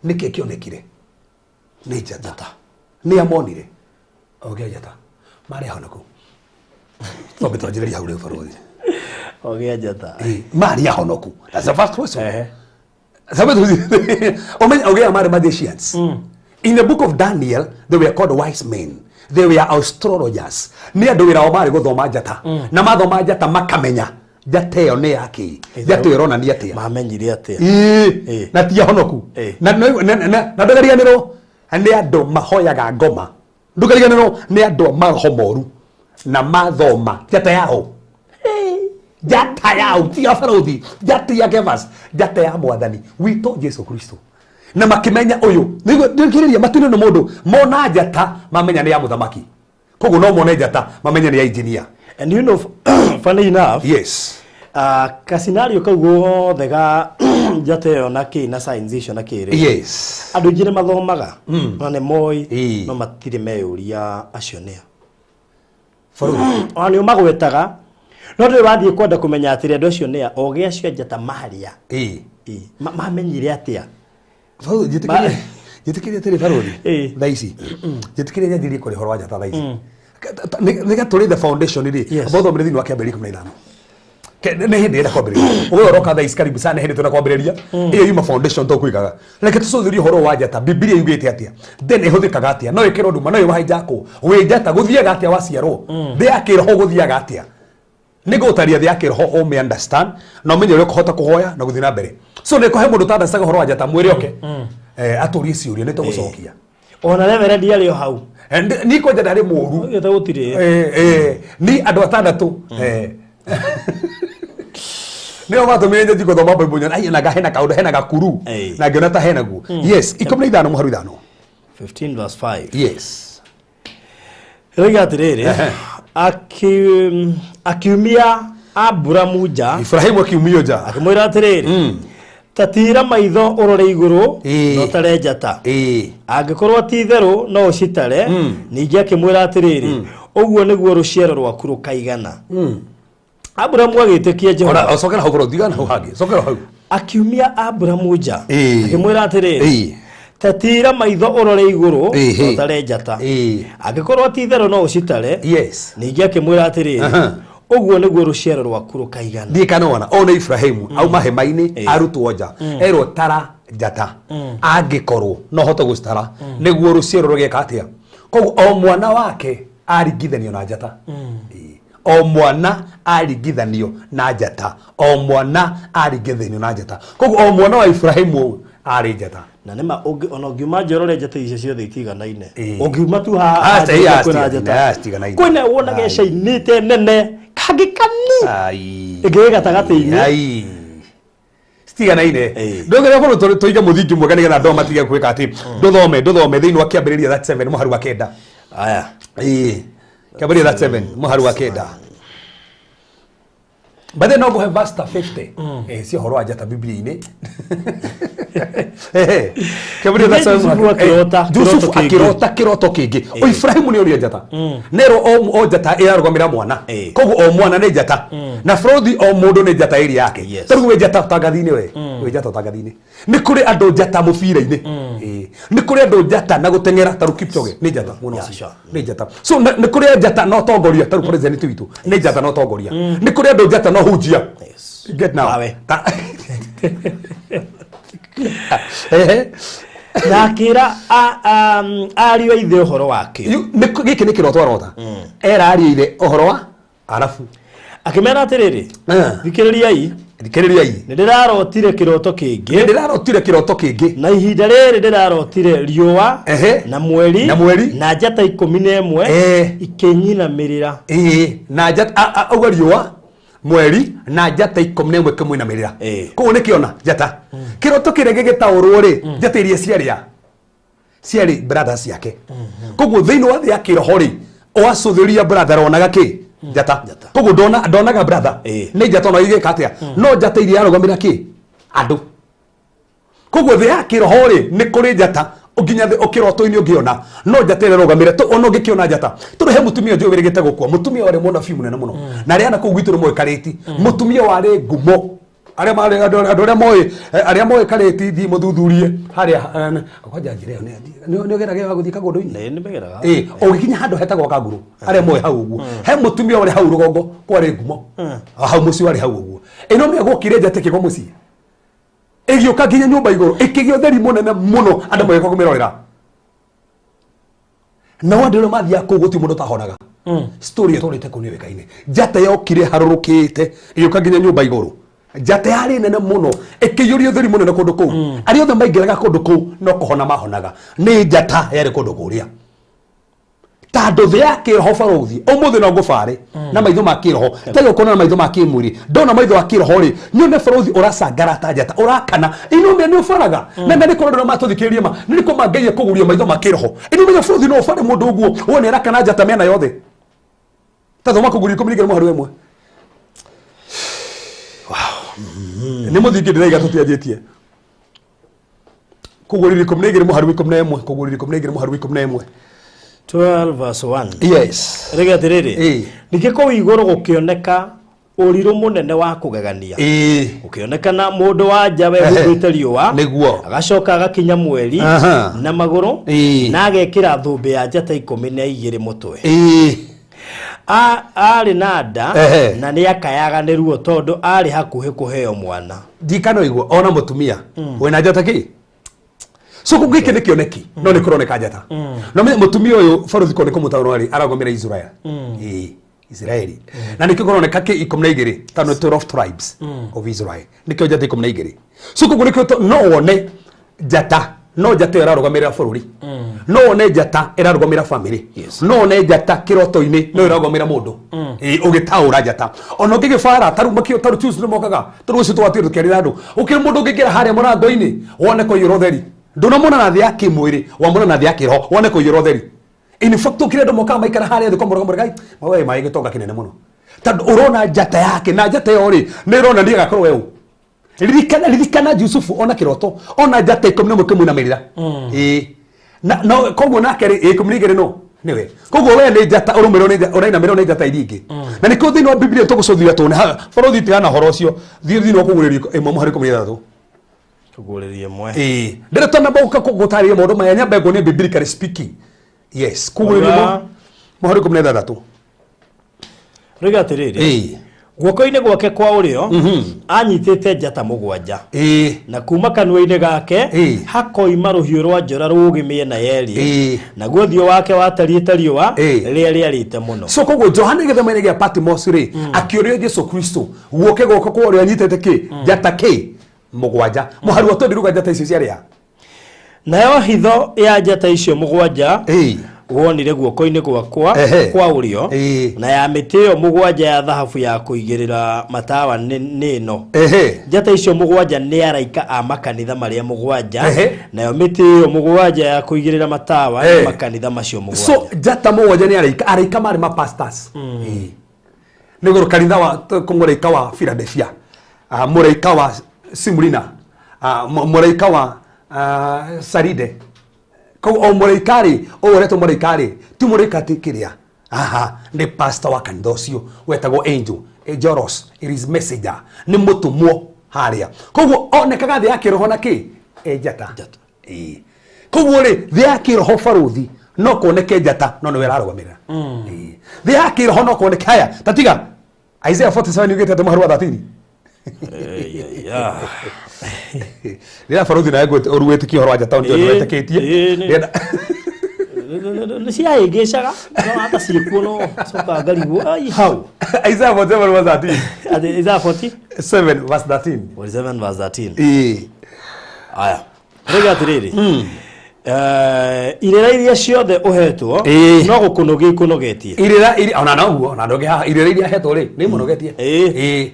niki kionekire ni njata ni amonire oge njata mari ahonoku tobe twanjĩrĩria hau rĩu baruthi oge njata mari ahonoku that's the first question sabe tu omen oge mari magicians in the book of Daniel they were called wise men they were astrologers ni andu wira o mari guthoma njata na mathoma njata makamenya jateo ne yake jateo ni atia mamenyire atia na tia honoku na ndogarianiro ni andu mahoyaga ngoma ndogarianiro ni andu mahomoru na mathoma jata yao jata yao tia farothi jata ya Kevas jata ya mwathani wito Jesu Kristo na makimenya uyu ndikiriria matune no mundu mona jata mamenya ni ya muthamaki koguo no mona jata mamenya ni ya engineer. And you know, funny enough, yes. Kasinario kaguo thega jate ona ki na science na kire. Yes. Andu jire mathomaga. No ne moi no matire meuria acio ne. Oni magwetaga. No ndi wathie kwenda kumenya atire andu acio ne oge acio jata maharia. Mamenyire atia. Jitikiria tiri faruri. Thaici. Jitikiria nyathiri kuri horo jata thaici. Nega tuli the foundation ri bodo mrethini wake abeli 15 ne hindi ira kwambiriria uwe oroka thaici karibu sana hindi tuna kwambiriria iyo yuma foundation to kuigaga reke tucuthurie horo wa njata Biblia yugite atia then ihuthikaga atia no ikiro nduma no iwahinjako wi njata guthiaga atia waciarwo ndi akirho guthiaga atia nigo utaria thi akirho o me understand no menye uri kuhota kuhoya na guthina na mbere so ne kohe mundu tandacaga horo wa njata mwire oke aturie ciuria ni tugucokia ona reverend yari o hau niko njata ri muru yeta gutire ni andu atandatu Neo mato mwenye jiko thoma Bible nyana na gahena kauda hena gakuru na ngena ta hena gu yes ikomna ithano muharu ithano 15 verse 5 yes rega atiriri akiumia Abrahamu ja Ibrahimu akiumio ja akimwira atiriri tatira maitho urore iguru no tare njata angikorwo ti theru no citare ningi akimwira atiriri uguo niguo ruciaro rwaku rukaigana Abrahamu agitikia Jehova ora sokera hau digana hau hagi sokera hau akiumia Abraham nja Eh. akimwira atiriri Eh. tatira maitho urore iguru Eh. utare njata Eh. angikorwo ti thero no ucitare Yes. ningi akimwira atiriri uguo niguo ruciaro rwaku rukaigana Ndiye kanona ona Ibrahimu auma hema-ini arutwo nja erwo tara njata angikorwo no hote gustara niguo ruciaro rugeka atia koguo o mwana wake aringithanio na njata o mwana aringithanio na njata o mwana aringithanio na njata koguo o mwana wa Ibrahimu ari njata na nima ona ngiuma njorore njata icio ciothe itiganaine Eh. ngiuma tu kwina wona gecainite nene kangi kani ingĩ gatagatĩ-inĩ ai stiganaine Eh. ndogera kono toiga muthingi mwega nigetha ndo matige kwika ati nduthome thiini wa kiambiriria that 7 muharu wa kenda aya kiambiriria that 7 muharu wa kenda but then no go have verse 50 si horo aja ta biblia-ini kiambiriria that 7 Yusufu akirota kiroto kingi o Ibrahimu ni uri njata nero o njata irarugomira mwana koguo o mwana ni njata na Frothi o mundu ni njata iri yake tarugu we njata tangathini we njata tangathini ni kuri andu njata mubira-ini ni kuri andu njata na gutengera taru Kipchoge ni njata muno ni njata so ni kuri njata no tongoria taru president witu ni njata no tongoria ni kuri andu njata no hunjia get now na akira ariũ a ithe ũhoro wake gĩkĩ nĩ kĩroto arota era ariũ ithe ũhoro wa arabu akĩmera atĩrĩrĩ thikĩrĩriai nĩ ndĩrarotire kĩroto kĩngĩ na ihinda rĩrĩ ndĩrarotire riũa na mweri na njata 11 ikĩnyinamĩrĩra na njata auga riũa mweri na njata 11 kĩmwĩnamĩrĩra koguo nĩkĩona njata kĩroto kĩrĩa gĩgĩtaũrwo rĩ njata iria ciarĩ brother ciake koguo thĩinĩ wa thĩ ya kĩroho rĩ oacũthĩria brother onaga kĩ njata koguo ndonaga brother nĩ njata ona igĩka atĩa no njata iria yarũgamĩra kĩ andũ koguo thĩ ya kĩroho rĩ nĩ kũrĩ njata nginya ũkĩroto-inĩ ũngĩona no njata ĩrĩa ĩrũgamĩre ona ũngĩkĩona njata tondũ he mũtumia njũĩ wĩrĩgĩte gũkua mũtumia warĩ mũnabii mũnene mũno na arĩa ana kũu gwitũ nĩ moĩ karĩti mũtumia warĩ ngumo arĩa moĩ karĩti thiĩ mũthuthurie harĩa kwanja njĩra ĩyo nĩ ũgeragĩra gũthiĩ kagũndũ-inĩ ũgĩkinya handũ hetagwo Kanguru arĩa moĩ hau ũguo he mũtumia warĩ hau rũgongo kwarĩ ngumo hau mũciĩ warĩ hau ũguo ĩno mĩagũkire njata ĩkĩgwa mũciĩ ĩgĩũka nginya nyũmba igũrũ ĩkĩgĩa ũtheri mũnene mũno andũ magĩũka kũmĩrorera na andũ arĩa mathiaga kũu gũtirĩ mũndũ ũtahonaga story ĩtwarĩte kũu nĩyũĩkaine njata yokire harũrũkĩte ĩgĩũka nginya nyũmba igũrũ njata yarĩ nene mũno ĩkĩiyũria ũtheri mũnene kũndũ kũu arĩa othe maingĩraga kũndũ kũu no kũhona mahonaga nĩ njata yarĩ kũndũ kũrĩa tandũ thĩ ya kĩroho Barothi ũmũthĩ no ngũbarĩ na maitho ma kĩroho tega ũkona na maitho ma kĩmwĩrĩ ndona maitho ma kĩroho rĩ nyone Barothi ũracangara ta njata ũrakana inũmĩa nĩ ũbaraga na nĩ kũrĩ andũ matũthikĩrĩria ma nĩ kũ mangeria kũguria maitho ma kĩroho inũmĩa Barothi no ũbare mũndũ ũguo wone arakana njata mĩena yothe ta thoma kũguria 11 mũharu ĩmwe nĩ mũthingi ndĩraiga tũtianjĩtie kũguria 11 mũharu 11 kũguria 11 mũharu 11 12 verse 1 yes rĩga atĩrĩrĩ ningĩ kũu igũrũ gũkĩoneka ũrirũ mũnene wa kũgegania ũkĩonekana mũndũ wa nja wehumbĩte riũa nĩguo agacoka agakinya mweri na magũrũ na agekĩra thũmbĩ ya njata 12 mũtwe arĩ na nda na nĩ akayaga nĩ ruo tondũ arĩ hakuhĩ kũheo mwana ndikano iguo ona mũtumia wĩna njata kĩ so gĩkĩ nĩ kĩoneki no nĩ kũroneka njata no mũtumia ũyũ Barothi kũoneka mũtaũno arĩ aragomera Israel Israeli na nĩkĩo kũroneka kĩ 12 tano 12 tribes of Israel nĩkĩo njata 12 so kũguo nĩkĩo no wone njata no njata ĩrarũgamĩrĩra bũrũri no wone njata ĩrarũgamĩrĩra family no wone njata kĩroto-inĩ no ĩrarũgamĩrĩra mũndũ ũgĩtaũra njata ona ũngĩgĩbara taru Tuesday mokaga taru ũcio twatĩrwo kĩarĩra andũ ũkĩrĩ mũndũ ũngĩingĩra harĩa mũrango-inĩ wone kũiyũra ũtheri ndũnamona na thĩ ya kĩmwĩrĩ wamona na thĩ ya kĩroho wone kũiyũra ũtheri in fact ũkĩrĩ andũ mokaga maikara harĩa thĩ komũrũgamũrĩ gai maĩ gĩtonga kĩnene mũno tondũ ũrona njata yake na njata ĩyo rĩ nĩ ĩronania agakorwo weũ ririkana Yusufu ona kĩroto ona njata 11 kĩmwĩnamĩrĩra na koguo nake rĩ 12 no niwe koguo we ni njata urumiro ni njata uraina mero ni njata iringi na niko thini wa Biblia tugucuthira tune borothi tigana horo ucio thini wa kuguriria imwe muhari 13 kuguriria imwe ndire tona bauka kugutaria maundu maya nyambe ngo ni biblically speaking yes kuguriria muhari 13 riga atiriri guoko-inĩ gwake kwa ũrĩo anyitĩte njata mũgwanja na kuma kanua-inĩ gake hakoima rũhiũ rwa njora rũũgĩ mĩena yerĩ naguo ũthiũ wake watariĩte riũa rĩrĩa rĩarĩte mũno. So koguo Johana gĩthema-inĩ gĩa Patmos rĩ akĩũria Jesũ Kristo guoke guoko kwa ũrĩo anyitĩte kĩ njata kĩ mũgwanja mũhari wa tondĩ ruga njata icio ciarĩa nayo hitho ya njata icio mũgwanja wonire guoko-inĩ gwakwa kwa ũrĩo na ya mĩtĩ ĩyo mũgwanja ya thahabu ya kũigĩrĩra matawa nĩ ĩno njata icio mũgwanja nĩ araika a makanitha marĩa mũgwanja nayo mĩtĩ ĩyo mũgwanja ya kũigĩrĩra matawa nĩ makanitha macio mũgwanja. So njata mũgwanja nĩ araika marĩ ma pastors nĩguo kanitha wa mũraika wa Philadelphia mũraika wa Smyrna mũraika wa Saride o mũraikari o ũretwo mũraikari ti mũraika tikiria nĩ pastor wa kanitha ũcio wetagwo angel Joros it is messenger nĩ mũtũmwo harĩa koguo onekaga thĩ ya kĩroho na kĩ njata koguo rĩ thĩ ya kĩroho baruthi no kuoneke njata no nĩwe ararũgamĩrĩra thĩ ya kĩroho no kuoneke haya tatiga Isaiah 47 yugĩte atĩ mũhari wa 13 Rĩrĩa baruthi nawe ũruĩte kĩhoro wa njata nĩ wetĩkĩtie nĩ ciahĩngĩcaga no hata ciĩkuo no coka ngarigwo ai hau. Isaiah 47 verse 13 Isaiah 47 verse 13 47 verse 13 aya rĩga atĩrĩrĩ irĩra iria ciothe ũhetwo no gũkũnogia ikũnogetie irĩra ona noguo ona ndũngĩ haha irĩra iria ahetwo rĩ nĩ mũnogetie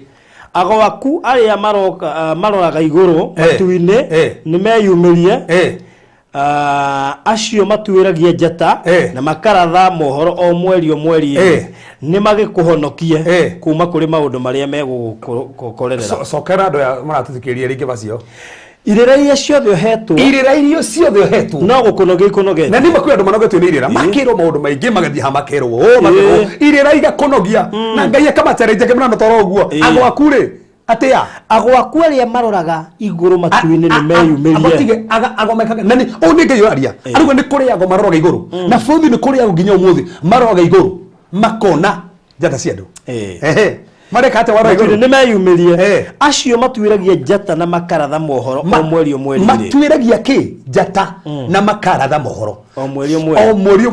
agoaku arĩa maroraga igũrũ matu-inĩ nĩ meyumĩrie acio matuĩragia njata na makaratha mohoro o mweri o mweri nĩ magĩkũhonokie kuma kũrĩ maũndũ marĩa megũgũkorerera. Cokera andũ aya maratũthikĩrĩria rĩngĩ bacio irĩra iria ciothe ũhetwo irĩra irio ciothe ũhetwo no gũkũnogia ikũnogetie na nĩ makũrĩ andũ manogetio nĩ irĩra makĩrwo maũndũ maingĩ magathiĩ hamakerwo irĩra igakũnogia na Ngai akamacharenja kĩmana toro ũguo agwaku rĩ atĩa agwaku arĩa maroraga igũrũ matu-inĩ nĩ meyumĩrie agomekaga na nĩ nĩ Ngai ũraria arũga nĩ kũrĩ ago maroraga igũrũ na bũrũri nĩ kũrĩ ago nginya ũmũthĩ maroraga igũrũ makona njata cia andũ mareka ate wara igũrũ nĩ meyumĩrie acio matuĩragia njata na makaratha mohoro o mweri o mweri matuĩragia kĩ njata na makaratha mohoro o mweri o mweri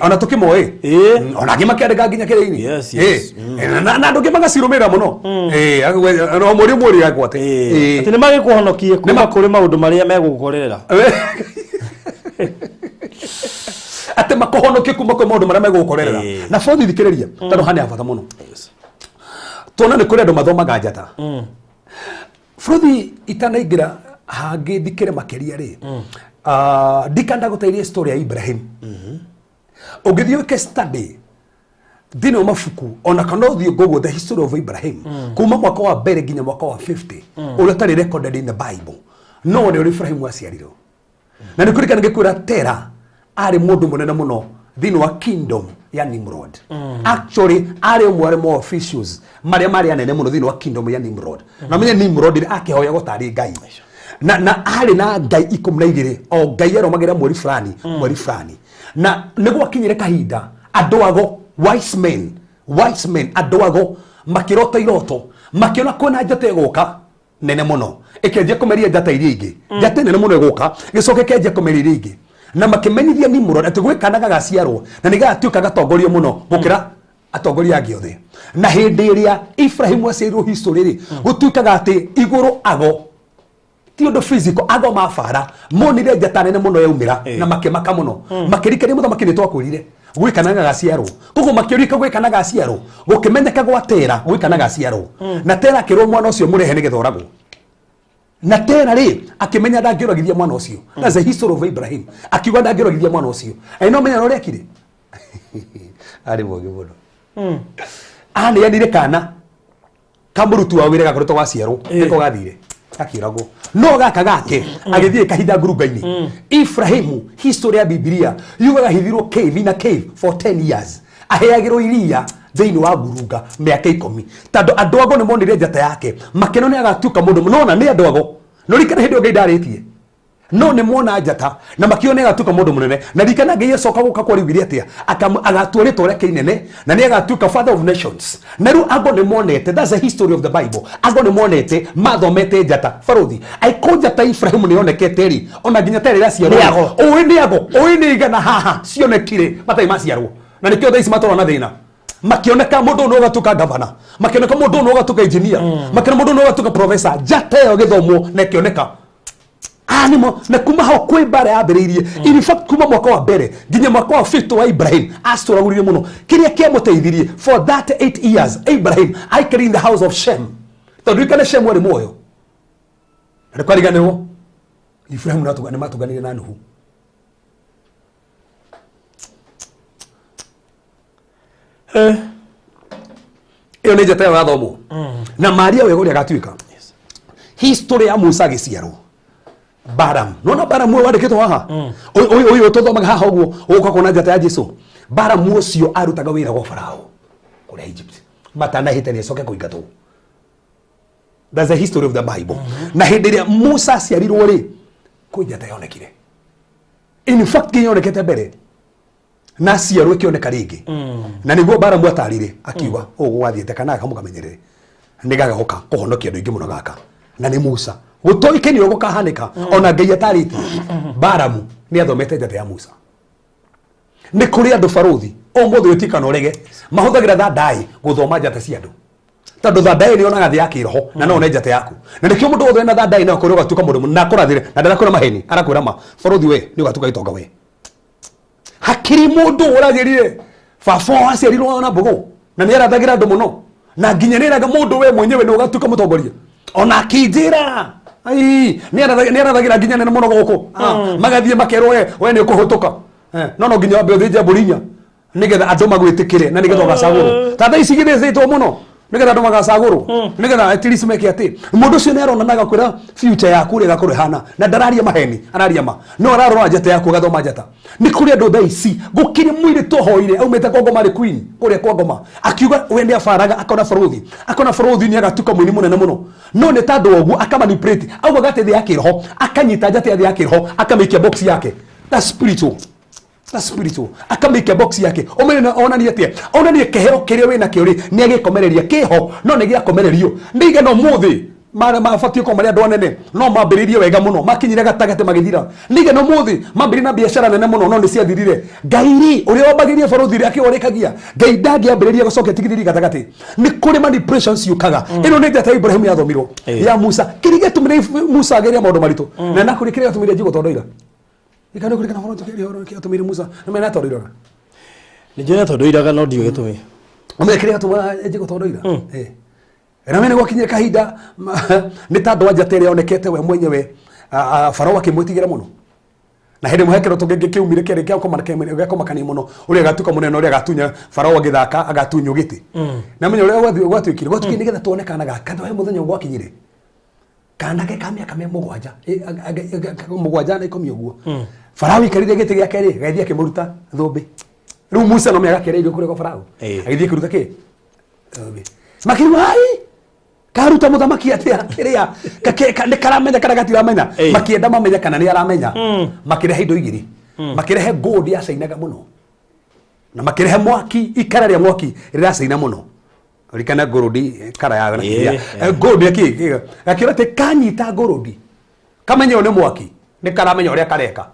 ona tukimoĩ ona angĩ makĩandĩka nginya kĩrĩa-inĩ na andũ angĩ magacirũmĩrĩra mũno o mweri o mweri agwate atĩ nĩ magĩkũhonokie kuma kũrĩ maũndũ marĩa megũgũkorerera atĩ makũhonokie kuma kũrĩ maũndũ marĩa megũgũkorerera na bũrũri thikĩrĩria tondũ hana ya bata mũno tuona nĩ kũrĩ andũ mathomaga njata bũrũri itanaingĩra hangĩ thikĩre makĩria rĩ ndikanda gũteithia story ya Ibrahim ũngĩthiĩ wĩke study thĩinĩ wa mabuku ona kana ũthiĩ Google the history of Ibrahim kuma mwaka wa mbere nginya mwaka wa 50 ũrĩa ũtarĩ recorded in the Bible no nĩ ũrĩ Ibrahim aciarirwo na nĩ kũrikana ngĩkwĩra Tera arĩ mũndũ mũnene mũno thĩinĩ wa kingdom ya Nimrod actually arĩ ũmwe arĩ officials marĩa marĩ anene mũno thĩinĩ wa kingdom ya Nimrod na menye Nimrod akĩhoya gũtarĩ Ngai na arĩ na Ngai 12 o Ngai aromagĩra mweri fulani na nĩguo akinyire kahinda andũ ago wise men andũ ago makĩrota iroto makĩona kwĩna njata ĩgũka nene mũno ĩkĩanjia kũmeria njata iria ingĩ njata nene mũno ĩgũka gĩcoke kĩanjia kũmeria iria ingĩ na makimenyithia Nimrod atĩ gwĩkanaga gaciarwo na nĩ gatuĩka gatongoria mũno gũkĩra atongoria angĩ othe na hĩndĩ ĩrĩa Ibrahim aciarirwo history rĩ gũtuĩkaga atĩ igũrũ ago ti ũndũ physical ago mabara monire njata nene mũno yaumĩra na makĩmaka mũno makĩrikania mũthamaki nĩ twakwĩrire gwĩkanaga gaciarwo koguo makĩrika gwĩkanaga gaciarwo gũkĩmenyeka gwa Tera gwĩkanaga gaciarwo na Tera akĩrwo mwana ũcio mũrehe nĩgetha oragwo na Tera rĩ akĩmenya ndangĩoragithia mwana ũcio that's the history of Ibrahim akiuga ndangĩoragithia mwana ũcio no menya ũrĩa akire arĩ mũgĩ mũno anĩanire kana kamũruti wa wĩra gakoretwo gaciarwo nĩko gathire akiragwo no gaka gake agithie kahinda ngurunga-ini Ibrahimu history ya Biblia yugaga hithirwo cave na cave for 10 years aheagirwo iria thĩinĩ wa ngurunga mĩaka 10 tondũ andũ ago nĩ monire njata yake makeno nĩ agatuĩka mũndũ mũnona nĩ andũ ago no rikana hĩndĩ ĩyo Ngai ndarĩtie no nĩ muona njata na makione agatuĩka mũndũ mũnene na rikana Ngai acoka gũka kwa riugire atia agatua rĩtwa rĩake inene na nĩ agatuĩka father of nations na rĩu ago nĩ monete that's the history of the Bible ago nĩ monete mathomete njata barothi aiko njata Ibrahimu nĩ onekete ri ona nginya ta rĩrĩa ciarwo oĩ nĩ igana haha cionekire matai maciarwo na nĩkĩo thaa ici matũra na thĩna makioneka mũndũ no gatuka governor makioneka mũndũ no gatuka engineer makioneka mũndũ no gatuka professor njata ĩyo gĩthomo na kĩoneka animo na kuma hao kwĩ bara yambĩrĩirie in fact kuma mwaka wa mbere nginya mwaka wa 50 wa Ibrahim astũragũrire mũno kĩrĩa kĩamũteithirie for that 8 years Ibrahim aikari in the house of Shem tondũ ikane Shem warĩ muoyo na kwariganĩrwo Ibrahim nĩ matuganire na Nuhu iyo nĩ njata ya thomo na Maria wegũrĩa agatuĩka history ya Musa gĩciarwo Balaam nona Balaam wewe wandĩkĩtwo haha ũyũ tũthomaga haha ũguo ũgũka kuona njata ya Jesũ Balaam ũcio arutaga wĩra gwa Farao kũrĩa Egypt matanahĩte nĩ acoke kũingatwo that's the history of the Bible na hĩndĩ ĩrĩa Musa aciarirwo rĩ kwĩ njata yonekire in fact yonekete mbere na ciarwo kĩoneka rĩngĩ na nĩguo Balaam atarire akiuga ũgwathiĩte kana akamũkamenyerere nĩ gagagoka kũhonokia andũ aingĩ mũno gaka na nĩ Musa gũtoike nĩ ũgũkahanĩka ona Ngai atarĩtie Balaam nĩ athomete njata ya Musa nĩ kũrĩ andũ barothi ũmũthĩ wĩtikana ũrege mahũthagĩra thandai gũthoma njata cia andũ tondũ thandai nĩ onaga thĩ ya kĩroho na no one njata yaku na nĩkĩo mũndũ wothe na thandai na kũrĩ ũgatuĩka mũndũ na akũrathĩre na ndarakwĩra maheni arakwĩra ma barothi we nĩ ũgatuĩka itonga we hakiri mũndũ ũragĩrire baba aciarirwo na mbũgũ na nĩ arathagĩra andũ mũno na nginya nĩ eraga mũndũ we mwenyewe nĩ ũgatuĩka mũtongoria ona akĩnjĩra ai nĩ arathagĩra nginya nene mũno gũkũ magathiĩ makerwo we nĩ ũkũhũtũka no nginya wambe ũthĩnje mbũrinya nĩgetha andũ magwĩtĩkĩre na nĩgetha ũgacagũrwo tata ici githĩcĩtwo mũno nĩgetha andũ magacagũrwo nĩgetha at least meke atĩ mũndũ ũcio nĩ aronanaga kwĩra future yaku ũrĩa gakũrĩ hana na ndararia maheni araria ma no ararora njata yaku gathoma njata nĩ kũrĩ andũ thaa ici gũkĩrĩ mwĩrĩ tohoire aumĩte kwa Ngoma Queen kũrĩa kwa Ngoma akiuga we nĩ abaraga akona barothi nĩ agatuka mũini mũnene mũno no nĩ ta andũ ũguo akamanipulate auga gate thĩ ya kĩroho akanyita njata ya thĩ ya kĩroho akamĩikia box yake that's spiritual akamĩikia box yake onanie atia onanie kĩheo kĩrĩa wĩna kĩo rĩ nĩ agĩkomereria kĩho no nĩ gĩakomererio nĩ igana ũmũthĩ mabatie ko marĩa andũ anene no mambĩrĩrie wega mũno makinyire gatagate magĩthira nĩ igana ũmũthĩ mambĩrĩrie na biacara nene mũno no nĩ ciathirire Ngai ũrĩa wambagĩria barothi rĩake ũrĩkagia Ngai ndangĩambĩrĩria gũcokia tigithiri gatagate nĩ kũrĩ manipulations yukaga ĩno nĩ njata ya Ibrahim yathomirwo ya Musa kĩrĩa gĩtũmire Musa ageria maũndũ maritũ na nakũrĩ kĩrĩa gĩtũmire Njigu tondoira ikano kũrĩ kana horo kĩrĩa gĩtũmire Musa na mena tondoiraga nĩ njĩra tondoiraga no ndio gĩtũmi ũmenya kĩrĩa gĩtũmire Njigu tondoira na mene gwakinyire kahinda nĩ ta andũ njata ĩrĩa onekete we mwenyewe Farao akĩmwĩtigĩra mũno na hĩndĩ mũhekero tũngĩ kĩumire kĩrĩ gĩakomakania mũno ũrĩa gatuka mũnene ũrĩa gatunya Farao agĩthaka agatunywo gĩtĩ na menya ũrĩa gwatuĩkire nĩgetha tuone kana gaka he mũthenya gwakinyire kanake ka mĩaka mũgwanja na ikũmi ũguo Farao ikarire gĩtĩ gĩake rĩ gaithia kĩmũruta thũmbĩ rĩu Musa no mĩaka kĩrĩa kũrĩa kwa Farao agĩthiĩ kĩruta kĩ makiuga hai karuta muthamaki atia kĩrĩa nĩ karamenya kana gatiramenya makienda mamenya kana nĩ aramenya makirehe indo igĩrĩ makirehe gold yacainaga mũno na makirehe mwaki ikara rĩa mwaki rĩracaina mũno rikana gold kara ya gold yake akĩra te kanyita gold kamenyo nĩ mwaki nĩ karamenya ũrĩa kareka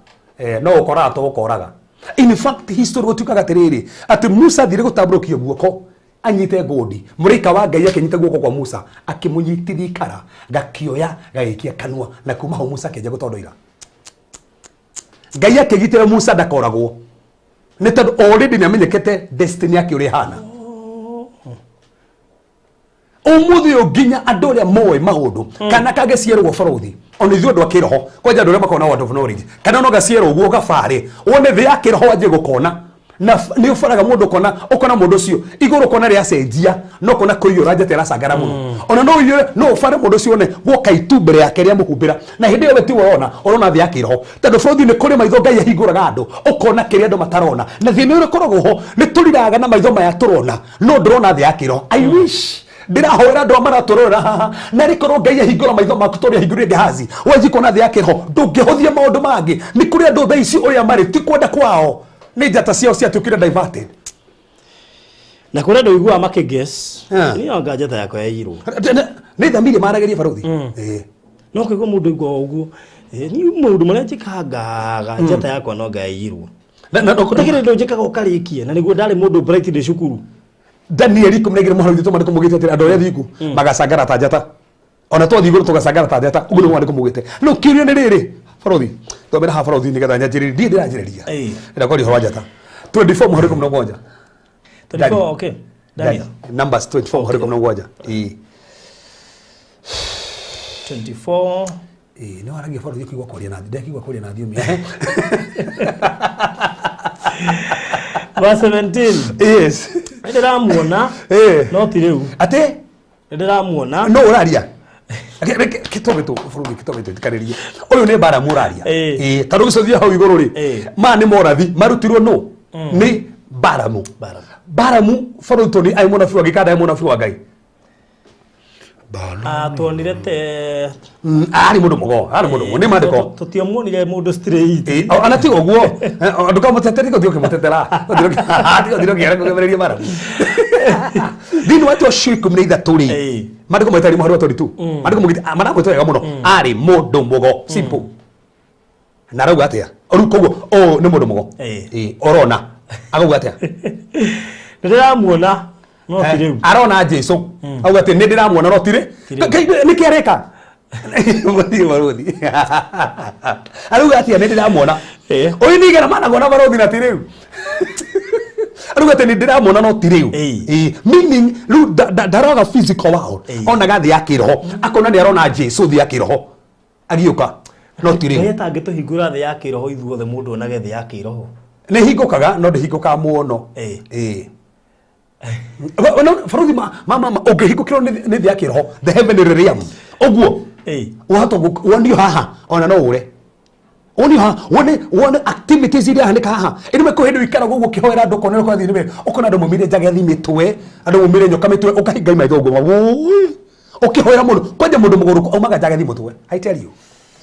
no ũkoraga to ũkoraga in fact history gũtuĩkaga atĩrĩrĩ atĩ Musa thire gũtambũrũkia guoko anyite godi mũraika wa Ngai akĩnyita guoko kwa Musa akĩmũnyitithia ikara gakĩoya gagĩikia kanua na kuma ho Musa akĩnja gũtondoira Ngai akĩgitĩra Musa ndakoragwo nĩ tondũ already nĩ amenyekete destiny yake ũrĩa hana ũmũthĩ nginya andũ arĩa moĩ maũndũ kana kagĩciarwo barothi ona ithuĩ andũ a kĩroho kwanja andũ arĩa makona word of knowledge kana no gaciarwo ũguo gabarĩ wone thĩ ya kĩroho anjie gũkona na nĩ ũbaraga mũndũ ũkona mũndũ ũcio igũrũ kona rĩa cenjia no kona kũiyũra njata ĩracangara mũno ona no ũiyũre no ũbare mũndũ ũcio one gwoka itu mbere yake rĩa mũhumbĩra na hĩndĩ ĩyo we ti wona ũrona thĩ ya kĩroho tondũ bũrũri nĩ kũrĩ maitho Ngai ahingũraga andũ ũkona kĩrĩa andũ matarona na thĩna ũrĩa ũkoragwo ho nĩ tũriraga na maitho maya tũrona no ndũrona thĩ ya kĩroho. I wish ndĩrahoera andũ maratũrora haha na rĩkorwo Ngai ahingũra maitho maku tũrĩa ahingũrire Gehazi wenji kona thĩ ya kĩroho ndũngĩhũthia maũndũ mangĩ nĩ kũrĩ andũ thaa ici ũrĩa marĩ ti kwenda kwao nĩ njata ciao ciatuĩkire diverted na kũrĩ andũ iguaga makĩguess nĩ anga njata yakwa yaiyirwo nĩ thamiri marageria baruthi no kũigua mũndũ igua ũguo ni maũndũ marĩa njĩkangaga njata yakwa no ngaiyirwo na gũtakĩrĩ ndũ njĩkaga ũkarĩkie na nĩguo ndarĩ mũndũ bright ndĩ cukuru Daniel ikumregire muharuthi to mariko mugite atira andu thiku magacangara ta njata ona to thiguru tugacangara ta njata uguo nĩ mariko mugite no kiurio nĩ rĩrĩ baruthi to mbere ha baruthi nĩ getha nyanjĩrĩrie ndiĩ ndĩranjĩrĩria ĩra kwari ho njata 24 muhariko mnogonja 24 okay Daniel numbers 24 muhariko mnogonja 24 no aragia baruthi kigwa kwaria na ndekigwa kwaria na thiumi verse 17 yes ndĩramuona no ti rĩu ate ndĩramuona no ũraria kitobeto furugi kitobeto tikarĩrie ũyũ nĩ bara mũraria tondũ gĩcothia hau igũrũ rĩ ma nĩ morathi marutirwo no nĩ baramu baruto nĩ ai mũnabii wa gĩkanda ai mũnabii wa Ngai tuonire te ari mũndũ mũgo nĩ mandĩko tũtiamuonire mũndũ straight ana ti ũguo andũ kamũteteri gũthiĩ ũkĩmũtetera gũthiĩ ũkĩera kũgemereria baramu thĩinĩ wa Joshua 13 rĩ mandĩko maitari mũhari wa 22 mandĩko maramwĩta wega mũno arĩ mũndũ mũgo simple na rauga atĩa rĩu koguo nĩ mũndũ mũgo orona agauga atĩa ndĩramuona no ti rĩu arona Jesu auga atĩ nĩ ndĩramuona no tirĩ nĩ kĩarĩka baruthi arauga atĩa nĩ ndĩramuona ũyũ nĩ igera managwo na baruthi na ti rĩu arauga atĩ nĩ ndĩramuona no ti rĩu meaning rĩu ndaroga physical world onaga thĩ ya kĩroho akona nĩ arona Jesu thĩ ya kĩroho agiũka no ti rĩu tangĩtũhingũra thĩ ya kĩroho ithuothe mũndũ onage thĩ ya kĩroho nĩ hingũkaga no ndĩhingũkaga muono baruthi mama ũngĩhingũkĩrwo nĩ thĩ ya kĩroho the heavenly realm ũguo wonio haha ona no ũre wonio haha wone activities iria hanĩka haha ĩnĩ mekũ hĩndĩ wĩikaraga ũguo ũkĩhoera andũ ũkona kwa thĩ ũkona andũ maumire njagethi mĩtwe andũ maumire nyoka mĩtwe ũkahinga maitho ũguo ũkĩhoera mũndũ kwanja mũndũ mũgũrũku aumaga njagethi mũtwe I tell you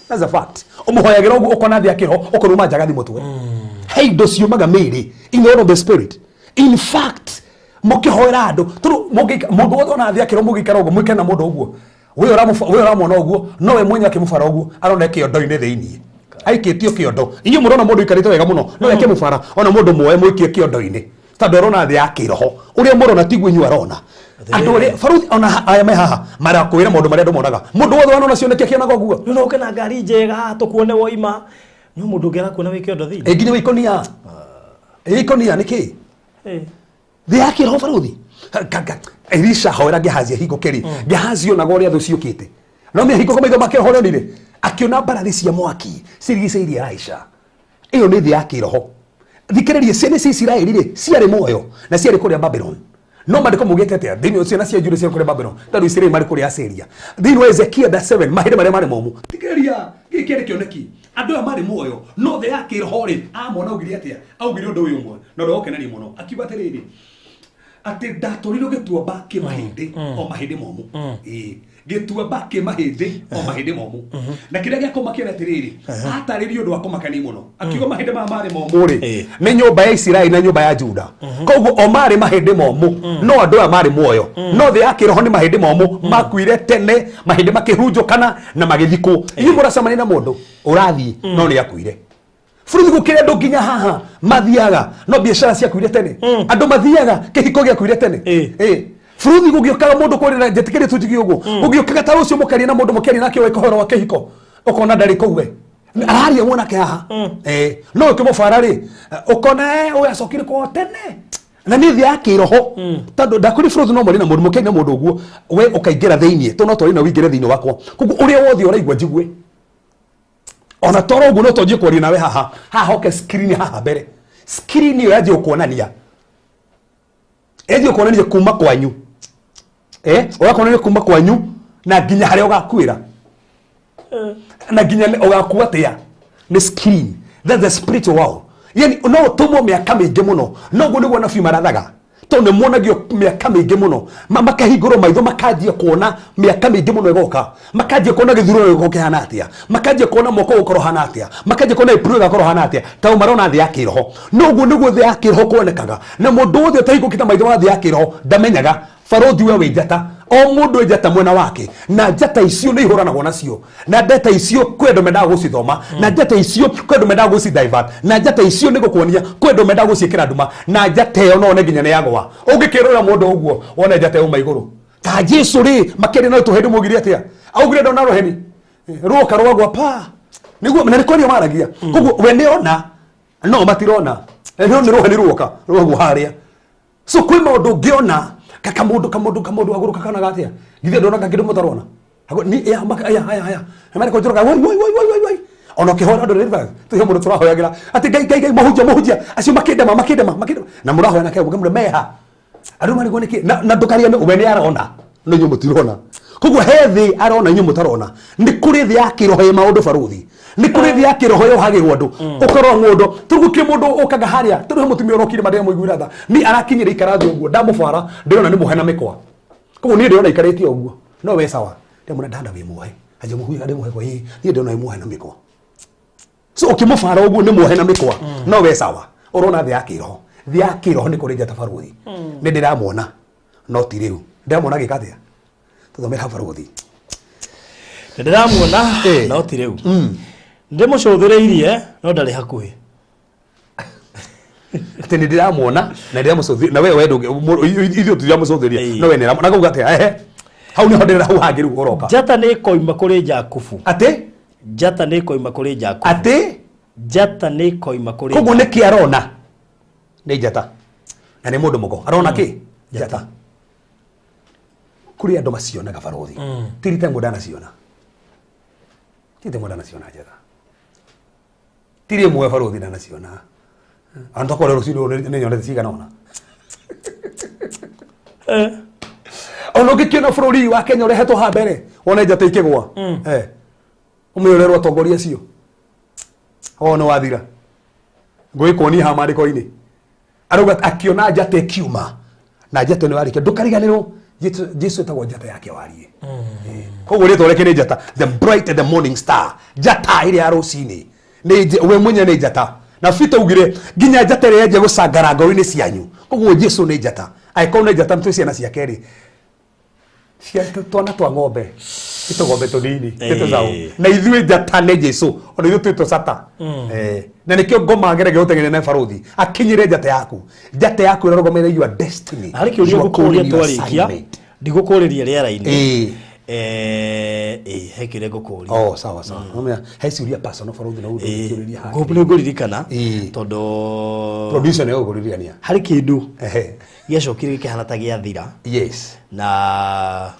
that's a fact ũmũhoyagĩra ũguo ũkona thĩ ya kĩroho ũkona uma njagethi mũtwe he indo ciumaga mĩĩrĩ in the order of the spirit in fact mũkĩhoera andũ mũndũ wothe ona thĩ ya kĩroho mũgĩikara ũguo mũikare na mũndũ ũguo we ũramwona ũguo no we mwenye akĩmũbara ũguo arona kĩondo-inĩ thĩinĩ aikĩtio kĩondo inyuĩ mũrona mũndũ ikarĩte wega mũno no eke mũbara ona mũndũ muoe mũikie kĩondo-inĩ tondũ arona thĩ ya kĩroho ũrĩa mũrona tiguo inyuĩ arona andũ ũrĩa baruthi ona aya me haha marakwĩra maũndũ marĩa andũ monaga mũndũ wothe wanona cionekia kĩonaga ũguo no ũke na ngari njega tũkuone woima no mũndũ ũngĩara kuona wĩ kĩondo thĩinĩ nginya wĩikonia nĩkĩ thĩ ya kĩroho baruthi Elisha hoera Gehazi ahingũke Gehazi onaga ũrĩa thũ ciũkĩte no mĩahingũka maitho make horonire akiona mbarathi cia mwaki cirigicĩirie Elisha ĩyo nĩ thĩ ya kĩroho thikĩrĩrie ciana cia Isiraeli ciarĩ muoyo na ciarĩ kũrĩa Babylon no mandĩko mugĩte atĩa thĩinĩ ciana cia Juda ciarĩ kũrĩa Babylon tondũ Isiraeli marĩ kũrĩa Assyria thĩinĩ wa Ezekiel 7 mahĩndĩ marĩa marĩ momu thikĩrĩria gĩkĩ kĩarĩ kĩoneki andũ aya marĩ muoyo no thĩ ya kĩroho rĩ amona augire atĩa augire ũndũ ũyũ ũmwe na ndokenania mũno akiuga atĩrĩrĩ atĩ ndatũrirwo gĩtuamba kĩmahĩndĩ o mahĩndĩ momu gĩtuamba kĩmahĩndĩ o mahĩndĩ momu na kĩrĩa gĩakũmakĩra atĩrĩrĩ atarĩrio ũndũ wa kũmakania mũno akiuga mahĩndĩ maya marĩ momu rĩ nĩ nyũmba ya Isiraeli na nyũmba ya Juda koguo o marĩ mahĩndĩ momu no andũ aya marĩ muoyo no thĩ ya kĩroho nĩ mahĩndĩ momu makuire tene mahĩndĩ makĩhurunjũkana na magĩthikwo inyuĩ mũracemania na mũndũ ũrathiĩ no nĩ akuire Furuthi gũkĩrĩa andũ nginya haha mathiaga no biashara ciakuire tene andũ mathiaga kĩhiko gĩakuire tene Furuthi gũgĩũkaga mũndũ kũrĩra njĩtĩkĩrĩe tũnjigi ũguo gũgĩũkaga ta rũciũ mũkaria na mũndũ mũkĩaria nake we kũhoro wa kĩhiko ũkona ndarĩ kũu we araria mwanake haha no ũkĩmũbara rĩ ũkona ũyũ acokire kwao tene na nĩ thĩ ya kĩroho tondũ ndakũrĩ Furuthi no mũrĩ na mũndũ mũkĩaria na mũndũ ũguo we ũkaingĩra thĩinĩ to no twarĩ na ũingĩre thĩinĩ wakwa koguo ũrĩa wothe ũraigua njigue ona toro ũguo no tũnjie kwaria nawe haha hoke screen haha mbere screen yo yaje kuonania kuonania kuma kwanyu ugakuonania kuma kwanyu na nginya haria ugakwira na nginya ugakuwa atia ni screen. That's the spiritual world. Yani no tumo miaka mingi muno no go niguo nabii marathaga to ne monagio miaka mingi muno makahingũrwo maitho makanjia kuona miaka mingi muno igoka makanjia kuona githurano igoke hana atia makanjia kuona moko gukorwo hana atia makanjia kuona ipuru gakorwo hana atia ta marona thi yakiroho no go niguo thi yakiroho kuonekaga na mundu wothe taigukita maitho wa thi yakiroho ndamenyaga Farothi we njata o mundu njata mwena wake na njata icio ni ihuranagwo nacio na njata icio kwendo mendaga gucithoma na njata icio kwendo mendaga guci divert na njata icio ni gukuonia kwendo mendaga guciikira nduma na njata iyo no ne nginya ne yagwa ungikirora mundu uguo wone njata uma iguru ta Jesu ri makiri no tuhendu mugiri atia augire ndona roheni ruoka rwagwa pa niguo na nikorio maragia koguo we ne ona no matirona no ni roheni ruoka rwagwa haria so kwi maundu ngiona kamundu aguruka kana gatia githia ndona kangindo mutarona ni ya amara ko joroka woi ono ke hora ndo river tu mundu turahoyagira ati gai mahujia acio makindema na murahoya na kego kamure meha andu mari goneki na ndukaria no ubeni arona no nyu mutirona koguo hethi arona nyu mutarona ni kuri thi yakiroho maundu Farothi ni kuri thi yakiroho yo hagirwo andu ukorwo mundu tugukie mundu ukaga haria turu mutumia urokire mademu muiguira tha ni arakinyira ikara thi uguo ndamufara ndirona ni muhena mikwa koguo ni ndirona ikaritie uguo no we sawa ndemuna ndanda wi muhe aje muhuya ndi muhe kwa hii ni ndirona ni muhena mikwa so ukimufara uguo ni muhena mikwa no we sawa urona thi yakiroho ni kuri njata Farothi ni ndiramwona no ti riu ndiramwona gikatia tuthomera Farothi ndiramwona no ti riu ndimucuthireirie no ndari hakuhi ati ndiramwona na ndiramucuthiria na we ithu tiramucuthiria no we na kuga ati hau ni hodera hau hangiru uroka njata ni koima kuri Jakubu ati njata ni koima kuri Jakubu ati njata ni koima kuri koguo ni ki arona ni njata na ni mundu mugo arona ki njata kuri andu macionaga Farothi tirite mundu anaciona tite mundu anaciona njata tiri mwe Farothi anaciona andu akore ruciru ni nyonete cigana ona ono gikiona bururi wa Kenya urehetwo ha mbere wona njata ikigwa umiorerwo atongoria cio ono wathira ngwikoni ha mariko-ini arauga akiona njata ikiuma na njata ni warike ndukariganirwo Jesu etagwo njata yake warie koguo ritwa reke ni njata the bright and the morning star njata iri ya rucini ni we mwenye ni njata na fita ugire nginya njata iri yenje gucangara ngoro-ini cianyu koguo Jesu ni njata aikorwo ni njata mtu ciana ciake ri cia twana twa ng'ombe itugombe tunini ituzau na ithuĩ njata nĩ Jesu ona ithuĩ twĩtwo cata na nĩkĩo ngoma ngerege gũteng'eria na Farothi akinyire njata yaku ĩrarũgamĩrĩra your destiny harĩ kĩũria ngũkũria twarĩkia ndigũkũrĩria rĩera-inĩ he kĩrĩa ngũkũria sawa he ciũria personal Farothi na ũndũ ngũririkana tondũ producer nĩ ũgũririkania harĩ kĩndũ gĩacokire gĩkĩhana ta gĩathira yes na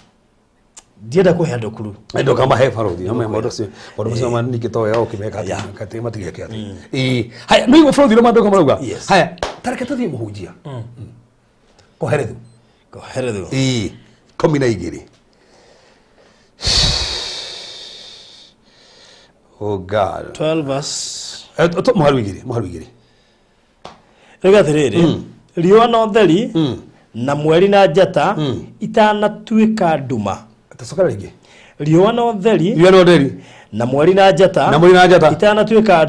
ndienda kuhe andu kuru ndo kama he Farothi no maundu cio manikitoe au kimeka kati matigeke ati haya no igo Farothi no maundu kama rauga haya tareke tuthie muhunjia koherethu 12 oh God 12 verse muharu igiri rega tiriri riũa na ũtheri na mweri na njata itanatuĩka nduma tacoka ringi riũa na ũtheri na mweri na njata itanatuĩka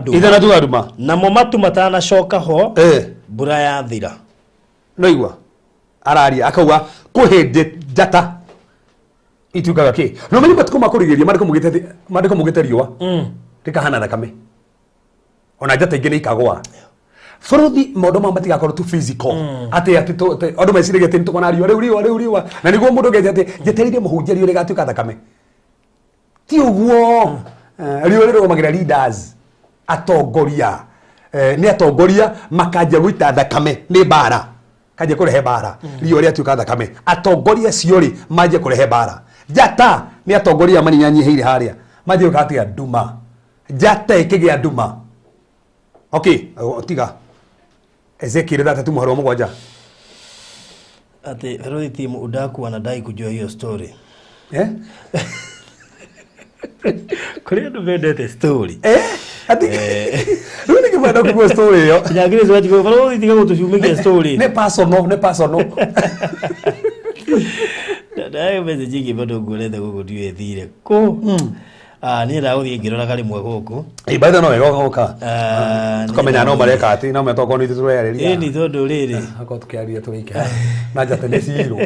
nduma namo matu matanacoka ho mbura yathira no igua araria akauga kuhindi njata ituĩkaga ki no menye matuko makurigiria mandĩko mugite riũa rikahana thakame ona njata ingĩ nĩ ikagwa Farothi maundu ma matigakorwo tu physical ati andu meciragia ati ntukona riũa na niguo mundu ngeja ati njetereire muhunjia riũa rigatuĩka thakame ti uguo riũa rĩrũgamagĩrĩra leaders atongoria ni atongoria makanjia gũita thakame ni mbara kanjia kũrehe mbara riũa rĩatuĩka thakame atongoria cio ri manjia kũrehe mbara njata ni atongoria maninyanyiheire haria manjia gũkatia nduma njata ĩkĩgĩa nduma okay tiga Ezekiel data tu muharo mugwanja. Ati Herodhi timu udaku anadai kujua hiyo story. Kuri andu mendete story. Ati runi kibanda kugwa story yo. Nyagire zwa tigo Herodhi tiga gutushumike story. Ne personal. Dai message ngi bado ngurete guguthie thire. Ko. Ni ra uthie ngirora kali mwe guku. By the way goka. Tukamenya no mareka ati no metoko ni turereria. Ni tondu riri. Ako tukiaria turike. Na jate ne zero.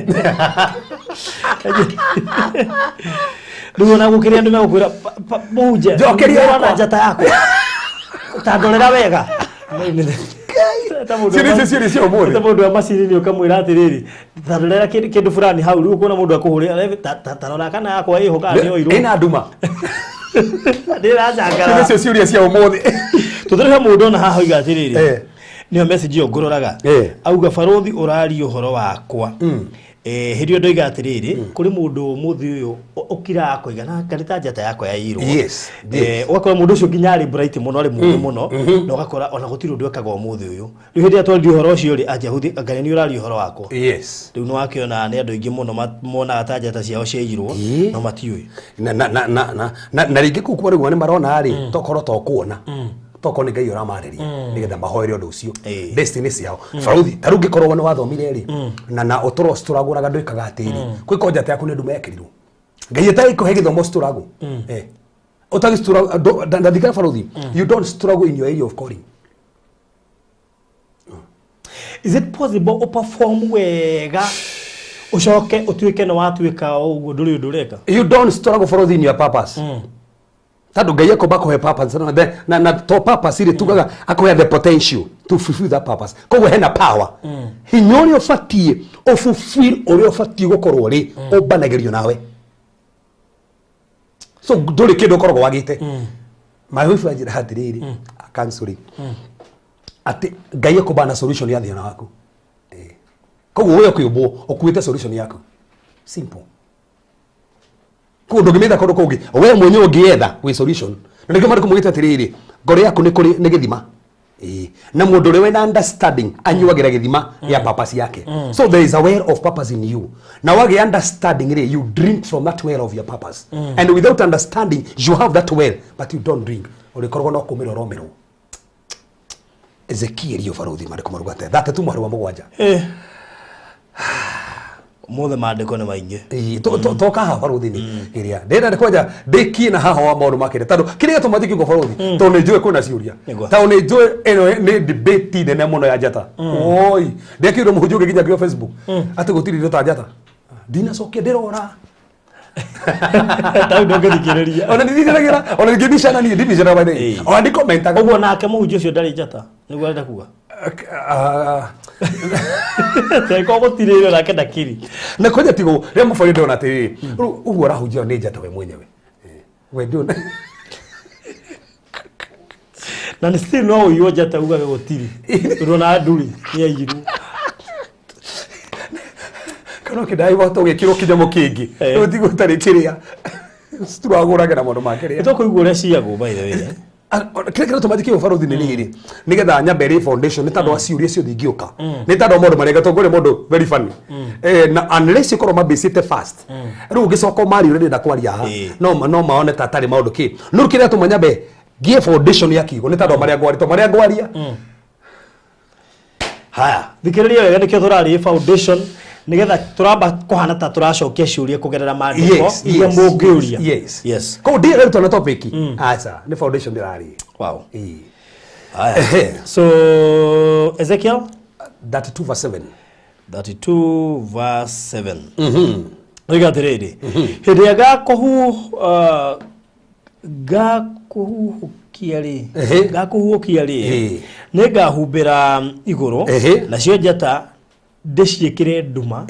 Ndugu na gukiria ndu megukwira muje. Jokeria na njata yako. Utandorera wega. Sio mode. Mundu wa macini ni ukamwira atiriri. Tandorera kindu fulani hau riu kuona mundu akuhurira tarora kana yakwa iho kana yo iru. Ina nduma. Ndira jangara. Sio serious cia umuthi. Tuthirika mundu na haha iga atiriri. Niyo message yo nguroraga. Auga Barothi urari uhoro wakwa. Hirio ndoiga atiriri kuri mundu muthi uyu ukira akoiga na kanita njata yakwa ya iru. Ugakora mundu ucio nginya ari bright muno ari mundu muno na ugakora ona gutiri undu ekaga umuthi uyu. Riu hindi atwari uhoro ucio ri aja huthi ngani ni urari uhoro wakwa. Riu no akiona ni andu ingi muno mona ata njata ciao ciairwo no matiui. Na ringi kuku bari gwane marona ari tokoro tokuona. Toko ni Ngai uramareria nigetha mahoere undu ucio destiny ciao Barothi tarungi korwo ni wathomire ri na utoro struggle nduikaga atiri kwiko njata yaku ni ndu mekirirwo Ngai etai kuhe githomo struggle utagi struggle ndathikira Barothi you don't struggle in your area of calling. Is it possible to perform wega ucoke utuike no watuika uguo nduri ndureka? You don't struggle Barothi in your purpose. Tadu Ngai akomba kuhe purpose na to purpose ile tugaga akoya the potential to fulfill that purpose. Koguo hena power. Hinya uria ufatie o fulfill uria ufatie gukorwo ri ubanagirio nawe. So nduri kindu korwo wagite. My wife ajira hatiriri cancel. Ati Ngai akomba na solution ya thina waku. Koguo wewe kwibwo okuite solution yako. Simple. Kundu gimetha kundu kungi we mwenye ungietha we solution na ndio mariko mugita tiriri ngoro yaku ni githima na mundu ri wena understanding anyuagira githima ya purpose yake. So there is a well of purpose in you. Now wage understanding ri you drink from that well of your purpose and without understanding you have that well but you don't drink uri korwo no kumiro romero. Ezekiel yo Barothi mariko marugate that tu mwaru wa mugwanja mothe mandiko ni maingi to kaha Barothi ni iria ndenda ndikoja ndiki na haha wa maundu makire tando kiria to mathiki go Barothi to ne njue kuna ciuria ta ne njue eno ni debate nene muno ya njata oi ndekiro muhunjuge ginya kwa Facebook ati gutiri ndo ta njata dina cokia ndirora tau ndo ngithikiriria ona nithikiragira ona ngibicana ni ndibicana ba nei ona ndi commenta uguo nake muhunjio ucio ndari njata niguo arenda kuga teko gutirire nake ndakiri na koja tigo ria mufari ndona ati uguo rahunjio ni njata we mwenyewe we ndona na ni still no uyo njata ugaga gutiri ndona nduri ya iru kana kidai wato gekiro kijamo kingi utigo tari kiria struggle na mundu makire itoko iguo ria ciago by the way kile automatic yo Barothi ni riri nigetha nyambere foundation nitando aciuria cio thingioka nitando mundu marega tongore mundu very funny na unless you koroma basite fast ru gicoka mari uri nda kwaria ha no maone tatari maundu ki no kile tumanyambe gie foundation ya kigo nitando maria ngwaria haya thikiriria wega nikio thurari foundation nigetha turamba kuhana ta turacokia ciuria kugerera mandiko iria mungiuria yes ko ndi rero tuna topic acha ni foundation dirari wow so Ezekiel 32 verse 7 riga tiriri hindi gakuhukia ri ningahumbira iguru nacio njata ndiciikire nduma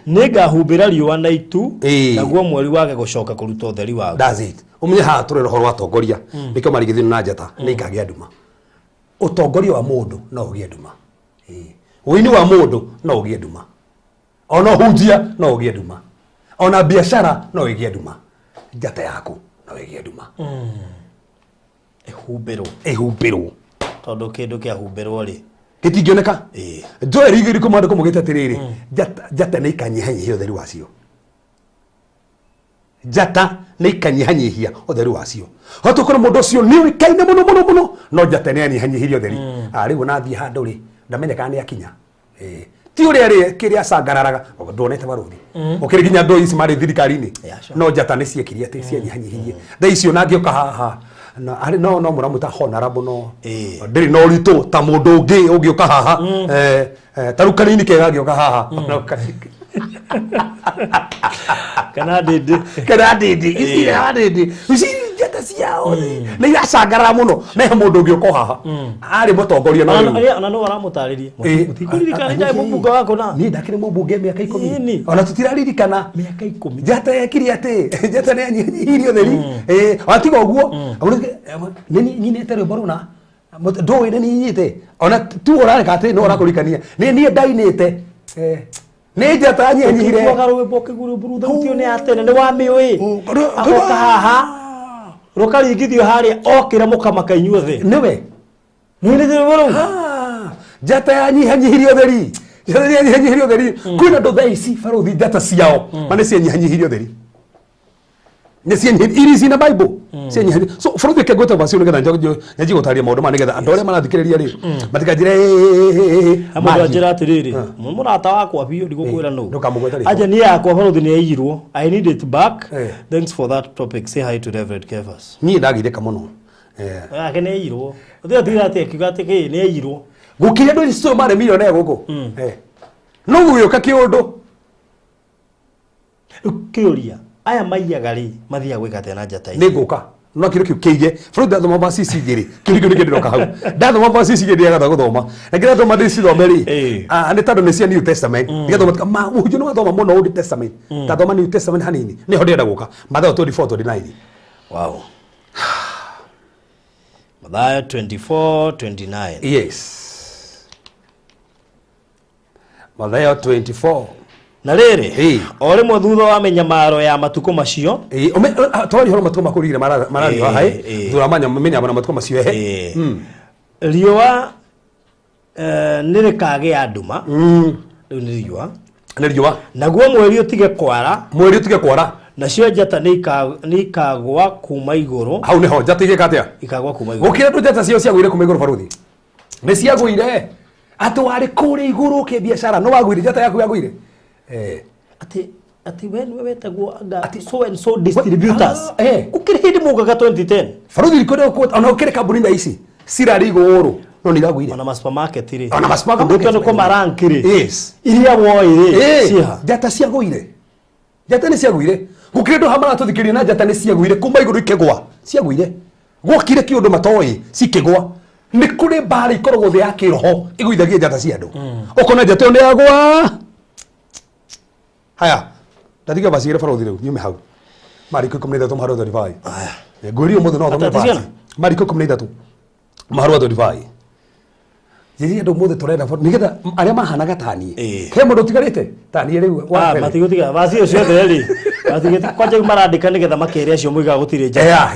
ningahumbira riua na itu naguo mweri wage gucoka kuruta utheri wagu. That's it. Umenye ha turero horo atongoria nikio marigithinu na njata ningagia nduma. Utongoria wa mundu no ugie nduma. Uini wa mundu no ugie nduma. Ona hunjia no ugie nduma. Ona biashara no ugie nduma. Njata yaku no ugie nduma. Ehumbirwo tondu kindu kia humbirwo ri gitingioneka Joel igiri kumanda kumugita tiriri jata ni kanyihanyihia utheri wacio jata ni kanyihanyihia utheri wacio hotukora mundu ucio ni kaine muno no jata ni anyihanyihiria utheri riu nathie handu ri ndamenyeka ni akinya ti uri ari kiria sangararaga ndonete baruthi ukiri ginya ndo ici mari thirikari-ini no jata ni ciekirie ati cianyihanyihirie tha icio nangioka haha na ari no muramuta honorable no ndiri no ritu ta mundu ungi uka haha tarukanini kega gioka haha kana didi ici jata ciao ni iracangara muno na mundu ungi uka haha ari mutongoria na no aramutaririe mutikurikana njai mubunge wako na ni ndakire mubunge miaka 10 ona tutiraririkana miaka 10 jata yakiri ati jata ni anyihirio theri watiga uguo ni netere boruna ndo ine ni nyite ona tu orareka ati no orakurikania ni ndainite ni jata anyihire kwagarwe boke guru burutha utio ni atene ni wa miui agoka haha rukaringithio haria okira mukamaka inyuothe niwe mwine thiri boru jata yanyihanyihirio theri jata yanyihanyihirio theri kwina ndo thaici baruthi jata ciao mane cianyihanyihirio theri ne iri cina bible cianyihanyihirio so baruthi kegweta vacio nigetha nyanji gutaria maundu ma nigetha andu aria marathikiriria ri matikanjire amundu anjira atiriri murata wakwa biu ndigukwira no aja ni yakwa baruthi ni aiyirwo I need it back. Thanks for that topic. Say hi to Reverend Kevas. Ni ndagireka muno ake ni aiyirwo uthio thira ati akiuga ati ki ni aiyirwo gukire ndo icio mare milione guku no guyoka kiundu kiuria aya maiyaga ri mathia gwika tena jata ni nguka no kiro kiu kiige bro ndathoma basisi ngiri kirigo ni kindiroka hau ndathoma basisi ngiri yagatha guthoma na ngira thoma ndisi thome ri ni tando ni cia New Testament ngigathoma ma uju no gathoma muno Old Testament tathoma New Testament hanini ni ho ndenda guka Mathayo 24:29 wow Mathayo 24:29 yes Mathayo 24 na riri o rimwe thutha wa menyamaro ya matuko macio twari horo matuko makurigire marari wa hai thura menya matuko macio riua nirikage anduma riu ni riua naguo mweri utige kwara nacio njata ni ikagwa kuma iguru hau niho njata igikatia ikagwa kuma iguru gukira njata cio ciagwire kuma iguru baruthi ni ciagwire atwari kuri iguru ke biashara no wagwire njata yaku yagwire ati when wetagwo anga so and so distributors ukiri hindi mugaga 2010 baruthi rikore ko ona ukire kambuni na ici cirari iguru no ni gagwire ona ma supermarket ri ona ma supermarket ndio ko marankiri yes iria woire ciha njata ciagwire njata ni ciagwire gukire ndo hamara tuthikirie na njata ni ciagwire kuma iguru ikegwa ciagwire gwokire kiundu matoi cikegwa ni kuri bari ikoragwo thi ya kiroho igwithagia njata cia andu ukona njata ni yagwa haya ndatiga basire baruthi riu nyume hau Mariko 13 Maharu 35 haya nguri umuthi no thome basi Mariko 13 Maharu 35 Jiri ndo muthe turenda nigetha aria mahanaga tani ke mundu tigarite tani riu wa matigutiga basi ucio theri matigite kwanje marandika nigetha makere acio muiga gutire njata ya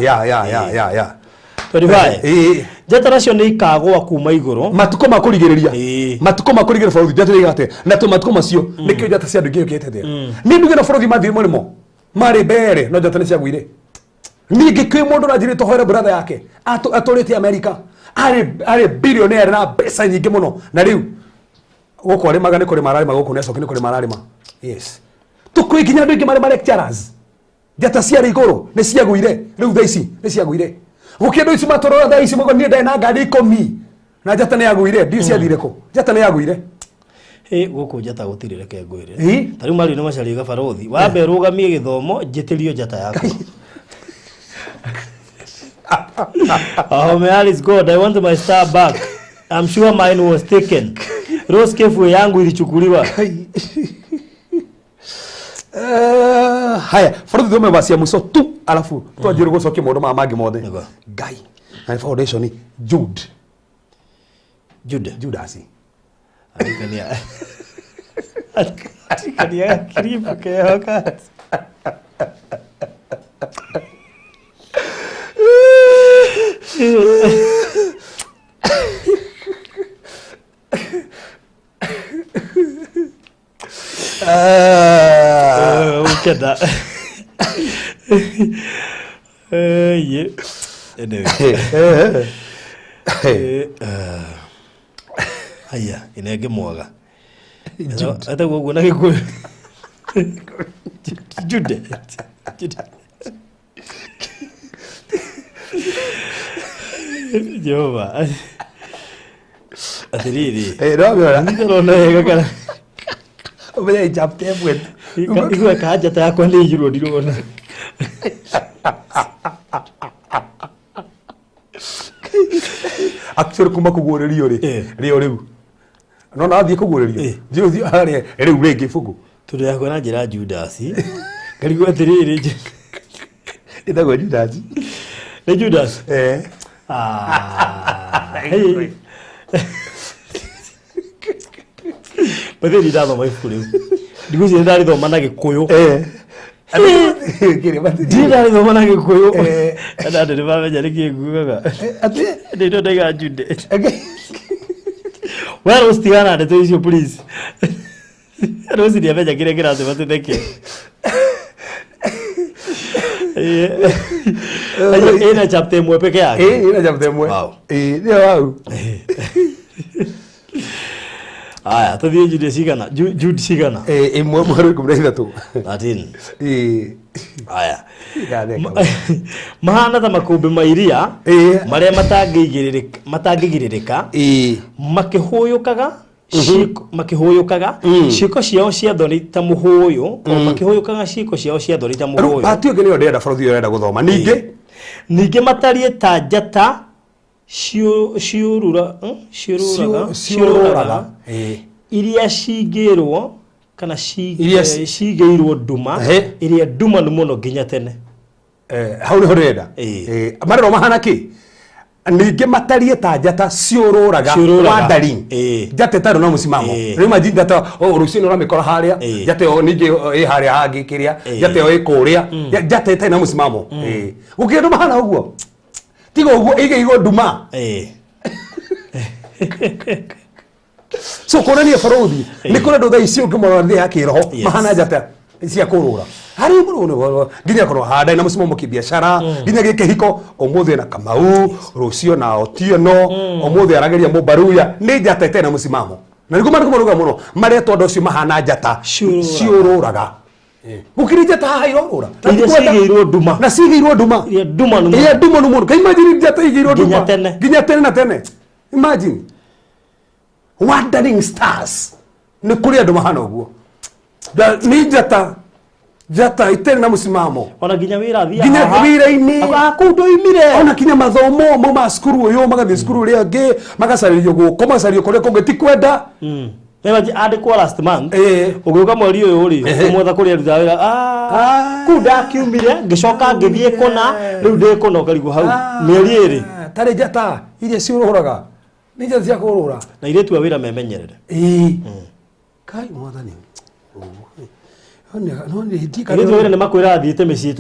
25 njata nacio ni ikagwa kuma iguru matuko makurigiriria matuko makurigiriria baruthi njata ni igate na tu matuko macio nikio njata cia ndugi ukite thia ni ndugi na baruthi mathiri mulimo mari bere no njata ni ciagwire ningi kwi mundu rajiri tohore brother yake atorete America ari billionaire na pesa nyingi muno na riu goko ari magane kuri mararima goko ne sokini kuri mararima yes tukwikinya ndu ingi mari lecturers njata cia iguru ni ciagwire riu thaici ni ciagwire gukiendo ici matorora thaici mugo ni ndena ngari 10 na njata ni yagwire ndi ciathire ko njata ni yagwire goko njata gutirire ke ngwire tari mari no macari ga barothi wambe rugamie githomo njitirio njata yako Oh, may Alice God, I want my star back. I'm sure mine was taken. Rose kefu yangu ilichukuliwa. Haya, baruthi thome basi ya muso tu alafu twajire gucokia maundu ma mangi mothe Ngai na foundation ni Judas alikania kiribu ke hoka Cheda. Yeah. Haya, inege mwaga. Hata gogo na giko. Jude. Jehova. Atiriri. Robera. Ndirona yega kana. Obele chapte bwet. Igwe kaja ta kwa ndi juro ndirona. Actually kuma kugurerio ri. No na athie kugurerio. Thio hari riu ringi fugu. Turi yako na njira Judas. Karigwa atiriri. Itagwo Judas. Ni Judas. Hey. Bade ni dado mai fure. Digo je ndari do mana Gikuyu. Kire bade. Ndari do mana Gikuyu. Ada de ba me jari kigugaga. Ati de do daga Jude. Where was Tiana de to please? Rosi dia beja kire kira se teke. Ina chapte mwe peke yake. Ina chapte mwe. Wow. Ndio wao. Aya, tathie Jude cigana. Jude cigana. Imwe mwaru kumreitha tu. 13. Aya. Mahana ta makumbi mairia maria matangigirika makihuyukaga makihuyukaga ciko ciao cia thoni ta muhuyu makihuyukaga ciko ciao cia thoni ta muhuyu patio ngene ndenda borothi urenda guthoma ninge matarie ta njata ciururaga iria cingirwo kana cigeirwo nduma iria nduma ni muno nginya tene hau niho renda marero mahana ki ninge matarie ta njata ciururaga wandari njata taro no musimamo rima njata rucini uramikora haria njata yo ninge haria hangi kiria njata yo ikuria njata ita na musimamo ukienda mahana uguo tigo uguo igeigo nduma so konania borothi ni kore ndo thaici ngimora thi ya kiroho mahana njata cia kurura hari muno nginya korwo handa na musimamo kibiashara nginya gike hiko omuthe na Kamau rucio na Otieno omuthe arageria Mubaruya ni njata ite na musimamo na niguo maruga muno maretwo ndo cio mahana njata ciururaga ukiri njata haha irorura cigeirwo nduma na cigeirwo nduma ya nduma no muno ka imagine njata igeirwo nduma nginya tene na tene imagine wandering stars ni kuri andu mahana uguo ni njata itene na musimamo ona nginya wira thia nginya wira-ini akundo imire ona kinya mathomo mo ma skuru uyu magathi skuru ria ngi magasaririo guko masario kore kungi ti kwenda Nebaji andikwo last month ugiuka mweri uyu uri umwetha kuri aruta wira kunda kiumire ngicoka ngithie kona riu ndi kona ukarigwo hau mieri iri tari njata iria ciururaga ni njata cia kurura na iretu wa wira memenyerere kai mwathani no ni ndika ni wira ni makwira athiite micii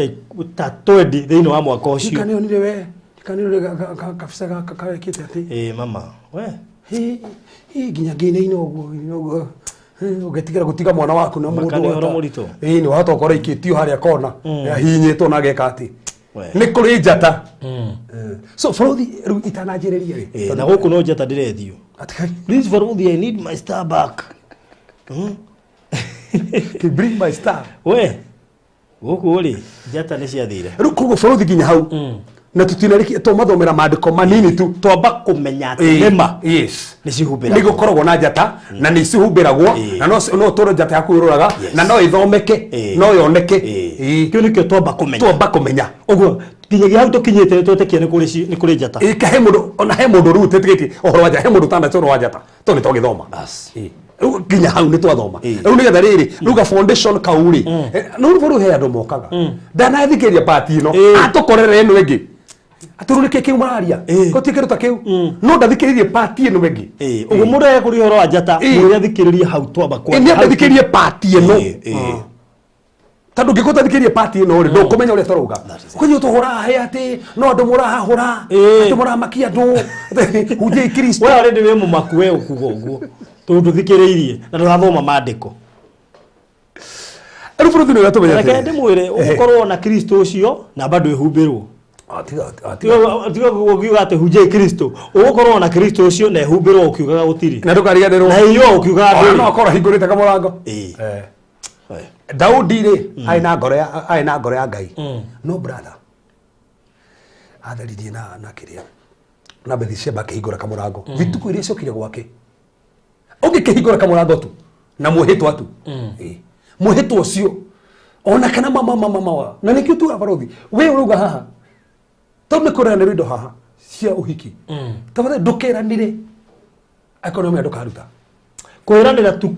ta 20 thiini wa mwaka ucio kanio ni we kanio kabisa kakawekite ati mama we nginya ngine-inĩ ũguo ũgetigira gũtiga mwana waku na mũndũ nĩ wahota gũkorwo ikĩtio harĩa kona hihinyĩtwo na ageka atĩ nĩ kũrĩ njata so bũrũthi rĩu itananjĩrĩria rĩ na gũkũ no njata ndĩrethio please bũrũthi I need my star back bring my star we gũkũ rĩ njata nĩ ciathire rĩu koguo bũrũthi nginya hau na tutinariki to mathomera mandiko manini tu twamba kumenya tema yes ni cihumbira ni gukoragwo na njata na ni cihumbiragwo na no toro njata yaku iruraga na no ithomeke no yoneke kio nikio twamba kumenya uguo kinyagia hau tukinyite twetekia ni kuri njata kahe mundu ona he mundu ru tetikiti ohoro wanja he mundu tanda toro wa njata to ni togithoma bas kinya hau ni twathoma riu ni getha riri ruga foundation kauri no ru he andu mokaga ndanathikiria party ino atukorere eno engi atururike kiu mararia ko tikiruta kiu no ndathikiririe party eno engi uguo mundu ekuri horo wa njata muri athikiririe hau twamba kwa ni ndathikiririe party eno tandu ngikutathikiririe party eno ri ndo kumenya uria taruga kunyo tuhura he ati no andu murahura ati muramakia andu huje Kristo we already we mumaku we ukugo uguo tundu thikiririe na turathoma mandiko Rufu rutu nä tumenya reke ndimwire ugukorwo na Kristo ucio na bado ihumbirwo tiga gukiuga ati hunjie Kristo ugukorwo na Kristo ucio na ihumbirwo ukiugaga gutiri na ndukariganirwo na iyo ukiugaga nduri no akora hingurite kamurango Daudi ri aina ngoro ya Ngai no brother atharirie na kiria na Bathsheba kihingura kamurango vituko iria ciokire gwake ungikihingura kamurango tu na muhitwa tu muhitwa ucio ona kana mama na nikio tu abarothi we uruga haha tondu kurana rindo haha cia uhiki tafadhali ndukeranire economy ndukaruta kwiranira tu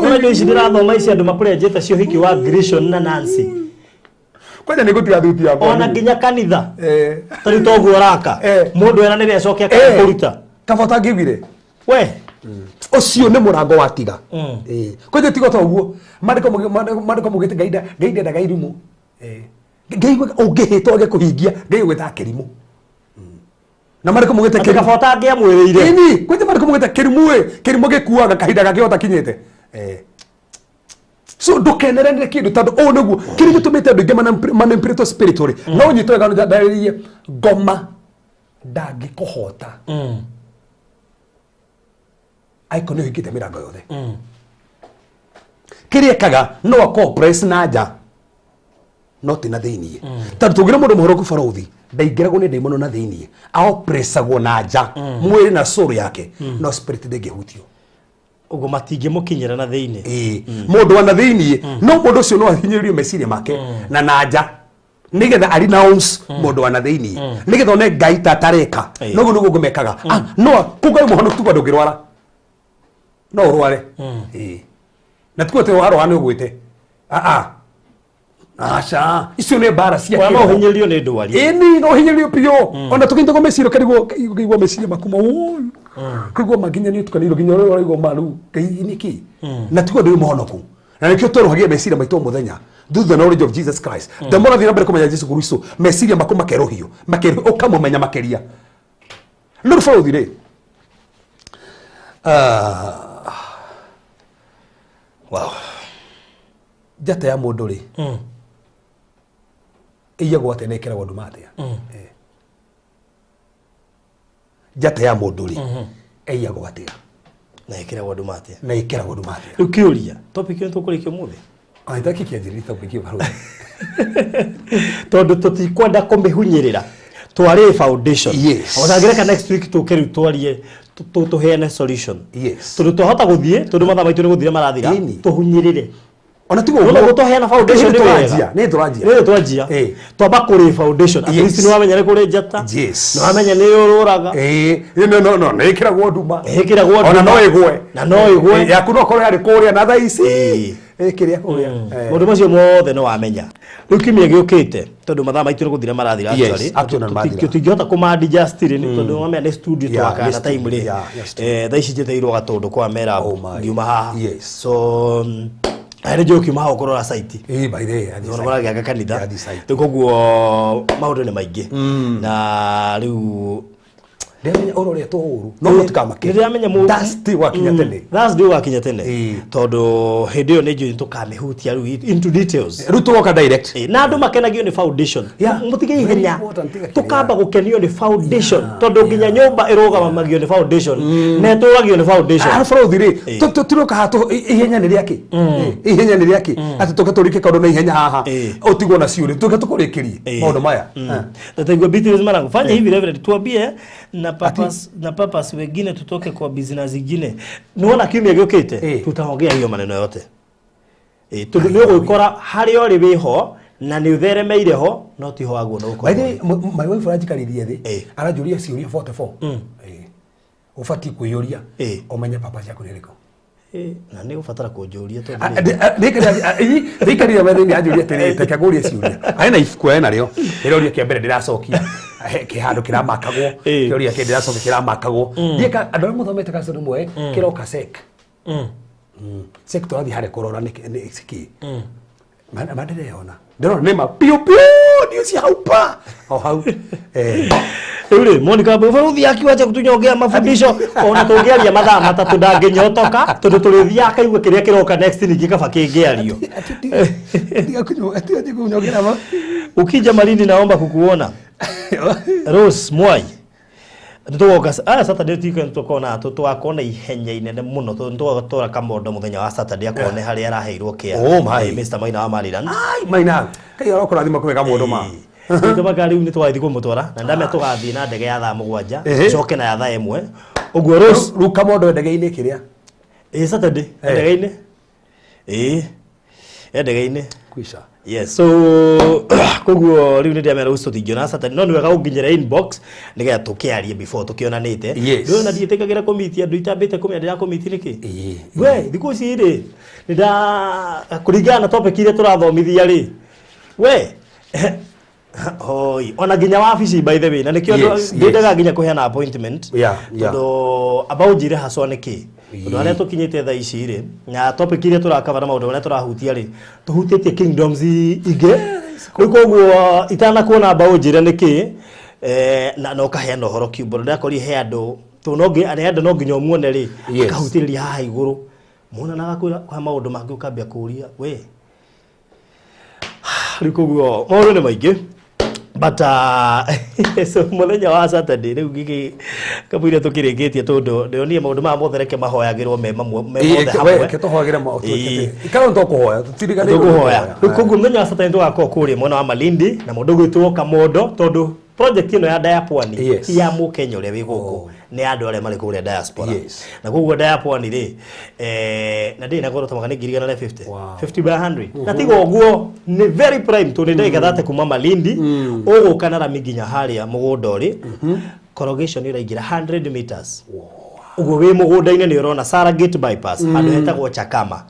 ona ndio ici ndirathoma ici andu makurenjete cia uhiki wa Grishon na Nancy kwenda nä gå tiga thuti yakwa ona nginya kanitha tari toguo raka mundu eranire acoke akaruta kabota ngivire we ucio nä må rango watiga kwenda tiga toguo mandiko mugite ngaida na gairimu ngai ungihita oge kuhingia ngai gwita kirimu na mandiko mugite kabota ngiamwirire ini kwenda mandiko mugite kirimu gikuaga kahinda gakihota kinyete so ndukeneranire kindu tondu o niguo kiri gitumite andu ingi manipulator spiritually no nyitwe gano ndaririe ngoma ndangikuhota aiko ni hingite mirango yothe kiri ekaga no compress na nja no tina thiini tondu tugira mundu muhoroku farothi ndaingiragwo ni ndaimono na thiini aopressagwo na nja mwiri na soul yake no spirit ndingihutio ugo matinge mukinyira na thiini mundu wa na thiini no mundu ucio no ahinyiririo meciria make na nanja nigetha ari nouns mundu wa na thiini nigetha one Ngai tatareka noguo niguo ngumekaga no kugai muhono tu bandu ngirwara no urware na tukote warwa ni ugwite aca icio nä mbara cia no hinyiririo nä ndwari ni no hinyiririo pio ona tukinyitwo meciria karigwo meciria makuma kwigwo maginya ni tukaniro ginya ro raigwo maru niki na tuko ndio muhonoku na nikio torohagia meciria maito muthenya through the knowledge of Jesus Christ the more thina mbere kumenya Jesus Kristo meciria makuma makerohio ukamumenya makeria lord follow thire wow jata ya mundu ri iyagwo ate nekera wandu matia jata ya mundu ri iyagwo atia na ikira wandu matia riu kiuria topic yo tukurikio muthe aitaki kianjirita kwikio baro tondu tutikwenda kumihunyirira twari foundation othangireka next week tukeri twarie tuheane solution tondu tuhota guthie tondu matha maitu ni guthire marathira tuhunyirire ona tigo ugo tuheana foundation ni turanjia twamba kuri foundation at least ni wamenya kuri njata ni wamenya ni ururaga no nekiragwo nduma ona no igwe yaku no korwo yari kuria na thaa ici kiria kuria mundu macio mothe no wamenya riu kimie giukite tondu matha maitu ni guthire marathira actually tingihota kumandi justin ni tondu wamenya ni studio twaka na time ri thaa ici njeteirwo gatundu kwa mera ngiuma haha so ari joki maha ukorora site by the ona mara ga kanitha koguo maundu ni maingi na riu ndemenya orore to uru no tukamake ndemenya mu dusty wakinya tene tondu hindi yo ni tukamihutia riu into details riu tuoka direct na andu makenagio ni foundation mutige ihenya tukamba gukenio ni foundation tondu nginya nyumba irugama magio ni foundation na turagio ni foundation follow thiri turoka hatu ihenya ni riaki ati tukaturike kaundu na ihenya haha utigwo na ciuri tukaturikirie maundu maya tatagwa business mara fanya hivi reverend tuambie na papas wengine tutoke kwa business zingine niona kimya giukite tutaongea hiyo maneno yote tondu ni ugukora hari ori wiho na ni utheremeire ho no tiho agwo no uko my wife rajikaririe thi arajuria ciuria 44 ufati kuyoria umenya papas yako niriko na ni ufatara kunjuria tondu ndikaria wethe ni ajuria tiri tekaguria ciuria aina ifuku ena rio iroria kia mbere ndiracokia kihandu kiramakagwo kiroria kindi ndiracokia kiramakagwo ndika andu muthomete kasoro mwe kiroka sek sek twathi hare kurora ni siki mandire ona ndiro ni ma piu ni cia haupa o hau Ule Monica Bovaruthi akiwacha kutunyongea mafundisho ona tungearia mathaa matatu ndanginyotoka tondu turithia akaigua kiria kiroka next nikikaba kingiario. Kunyongera ma. Ukija Malindi naomba kukuona. Rose Mwai. Ntugoka Saturday tukona twakona ihenya inene muno tondu kamondo muthenya wa Saturday akone hari araheirwo kia. Mr. Maina wa Mariland. Ai Maina. Kai arokora thima kwega mundu ma. Ndio magari ni twathi kumutwara na ndame tugathii na ndege ya thaa 7 coke na ya thaa 1 uguo Rose ruka mondo ndege-ini kiria Saturday ndege-ini ndege-ini kwisha. Yes, so koguo riu ndia mera usto tijona Saturday no niwega unginyira inbox nigetha tukiarie before tukionanite ndio na dietekagira komiti andu itambite kumendera komiti niki we thiku ciri nda kuringana topic ile turathomithia ri we Hoi, ona ginya wabici by the way na nikio ndendaga ginya kuheana appointment ndo about jire haswa niki ndo aria tukinyite thaa ici ri na topic ile turakavara maundu aria turahutia ri tuhutitie kingdoms ige koguo itana kuona about jire niki na no kaheana horo kiubo ndakori he andu tunogi ani andu no ginya muone ri akahutiria haha iguru muona naga kwa maundu mangi ukambia kuria we rikoguo maundu ni maingi. But so muthenya wa Saturday riu gigi kabuire tukiringitie tondu ndionie maundu ma mothereke mahoyagirwo me mothe hamwe ke tuhoyagira ma tuikete ikaro ndo kuhoya tutirigane kuhoya koguo muthenya wa Saturday tugakora kuri mwena wa Malindi na mundu gwitwo Kamondo tondu project ino ya Diapwani ya Mukenya uria wi guku ni andu aria mari kuria diaspora na koguo Diapwani ri na ndi na goro tamaka ni 50 by 100 na tigo guo ni very prime to ni ndaiga thate kuma Malindi uguka na ramiginya haria mugunda uri corrugation iraingira 100 meters uguo wi mugunda-ini ni urona Saragate bypass andu hetagwo Chakama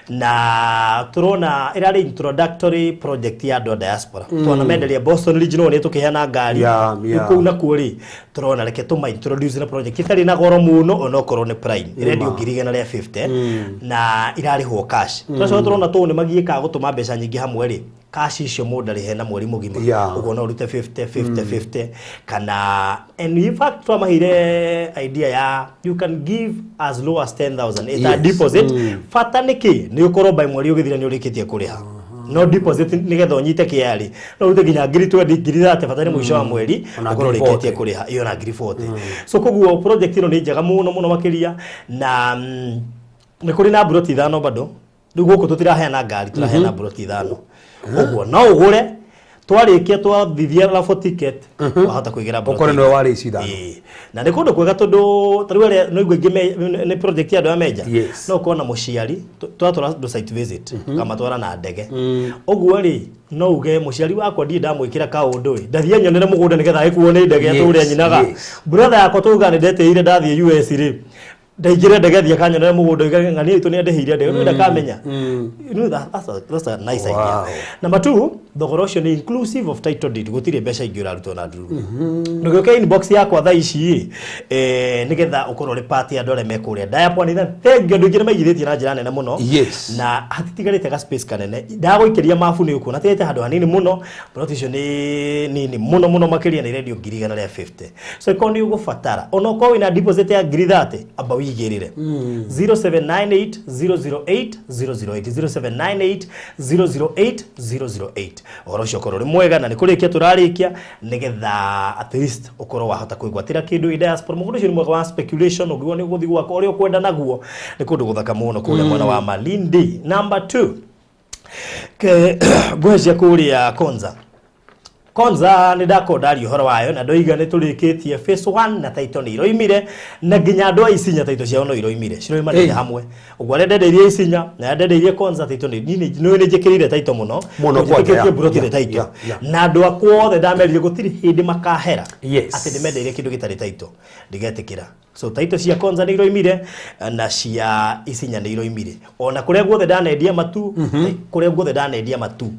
na turona irari introductory project ya andu diaspora tuona mendelia Boston Regional ni tukiheana ngari ku na kuri turona reke tuma introduce na project itari na goro muno onokorwo ni prime radio 150 na irari ho cash turona tu ni magiika gutuma mbeca nyingi hamwe ri cash icio mundu ari hena mweri mugima uguo no rute 50 kana and in fact twamahire idea ya you can give as low as 10,000 it's a deposit fata niki ni ukorwo by mweri ugithira ni urikitie kuriha no deposit nigetha unyite kiari no rute ginya ngiri 20 fata ni mwisho wa mweri ukorwo urikitie kuriha iyo na ngiri 40 so koguo project ino ni njega muno makiria na ni kuri na broti thano bado riu guku tutiraheana ngari turaheana broti thano uguo no ugure twarikia twathithia rafo ticket wahota kuigira broti ukore no wari icithano na ni kundu kwega tondu tariu aria no igwe ni project ya meja no kuona muciari twatura do site visit kama twara na ndege uguo ri no uge muciari wakwa ndi ndamwikira kaundu ndathia nyonere mugunda nigetha ikuo ni ndege turia nyinaga brother yakwa tuga ni ndeteire ndathie US ri ndaigire ndege thia kanyonere mugunda ngani itu ni ndehiire ndege no ndakamenya that's a nice idea. Number 2 thogora ucio ni inclusive of title deed gutire mbeca ingi urarutwo na nduru nugioke inbox yakwa thaa ici nigetha ukorwo ri party ya ndore mekuria Diapwani na thengi andu ingire maigithitie na njira nene muno na hatitigarite ga space kanene ndagoikeria mafu ni ukuna tete handu hanini muno but icio ni muno makiria ni radio 150 so ikondi ugufatara onoko wina deposit ya 30 aba wigirire 0798 008 008 oro cokoro ri mwega na ni kurikia turarikia nigetha at least ukorwo wahota kuigwatira kindu i diaspora mugundo cio mwega wa speculation ugiwa ni guthi gwako uri ukwenda naguo ni kundu guthaka muno kule mwana wa Malindi. Number 2 ke gwecia kuria Konza ni ndakondari uhoro wayo na ndoiga ni turikitie phase 1 na title ni iroimire na ginya ndo isinya title ciao no iroimire ciroimanire hamwe ugwa ndendeirie isinya na ndendeirie Konza title ni ni njikirire title muno kwa brotire title na ndo akwothe ndameririe gutiri hindi makahera ati ndimendeirie kindu gitari title ndigetikira so title cia Konza ni iroimire na cia isinya ni iroimire ona kuria guothe ndanendia matu kuria guothe ndanendia matu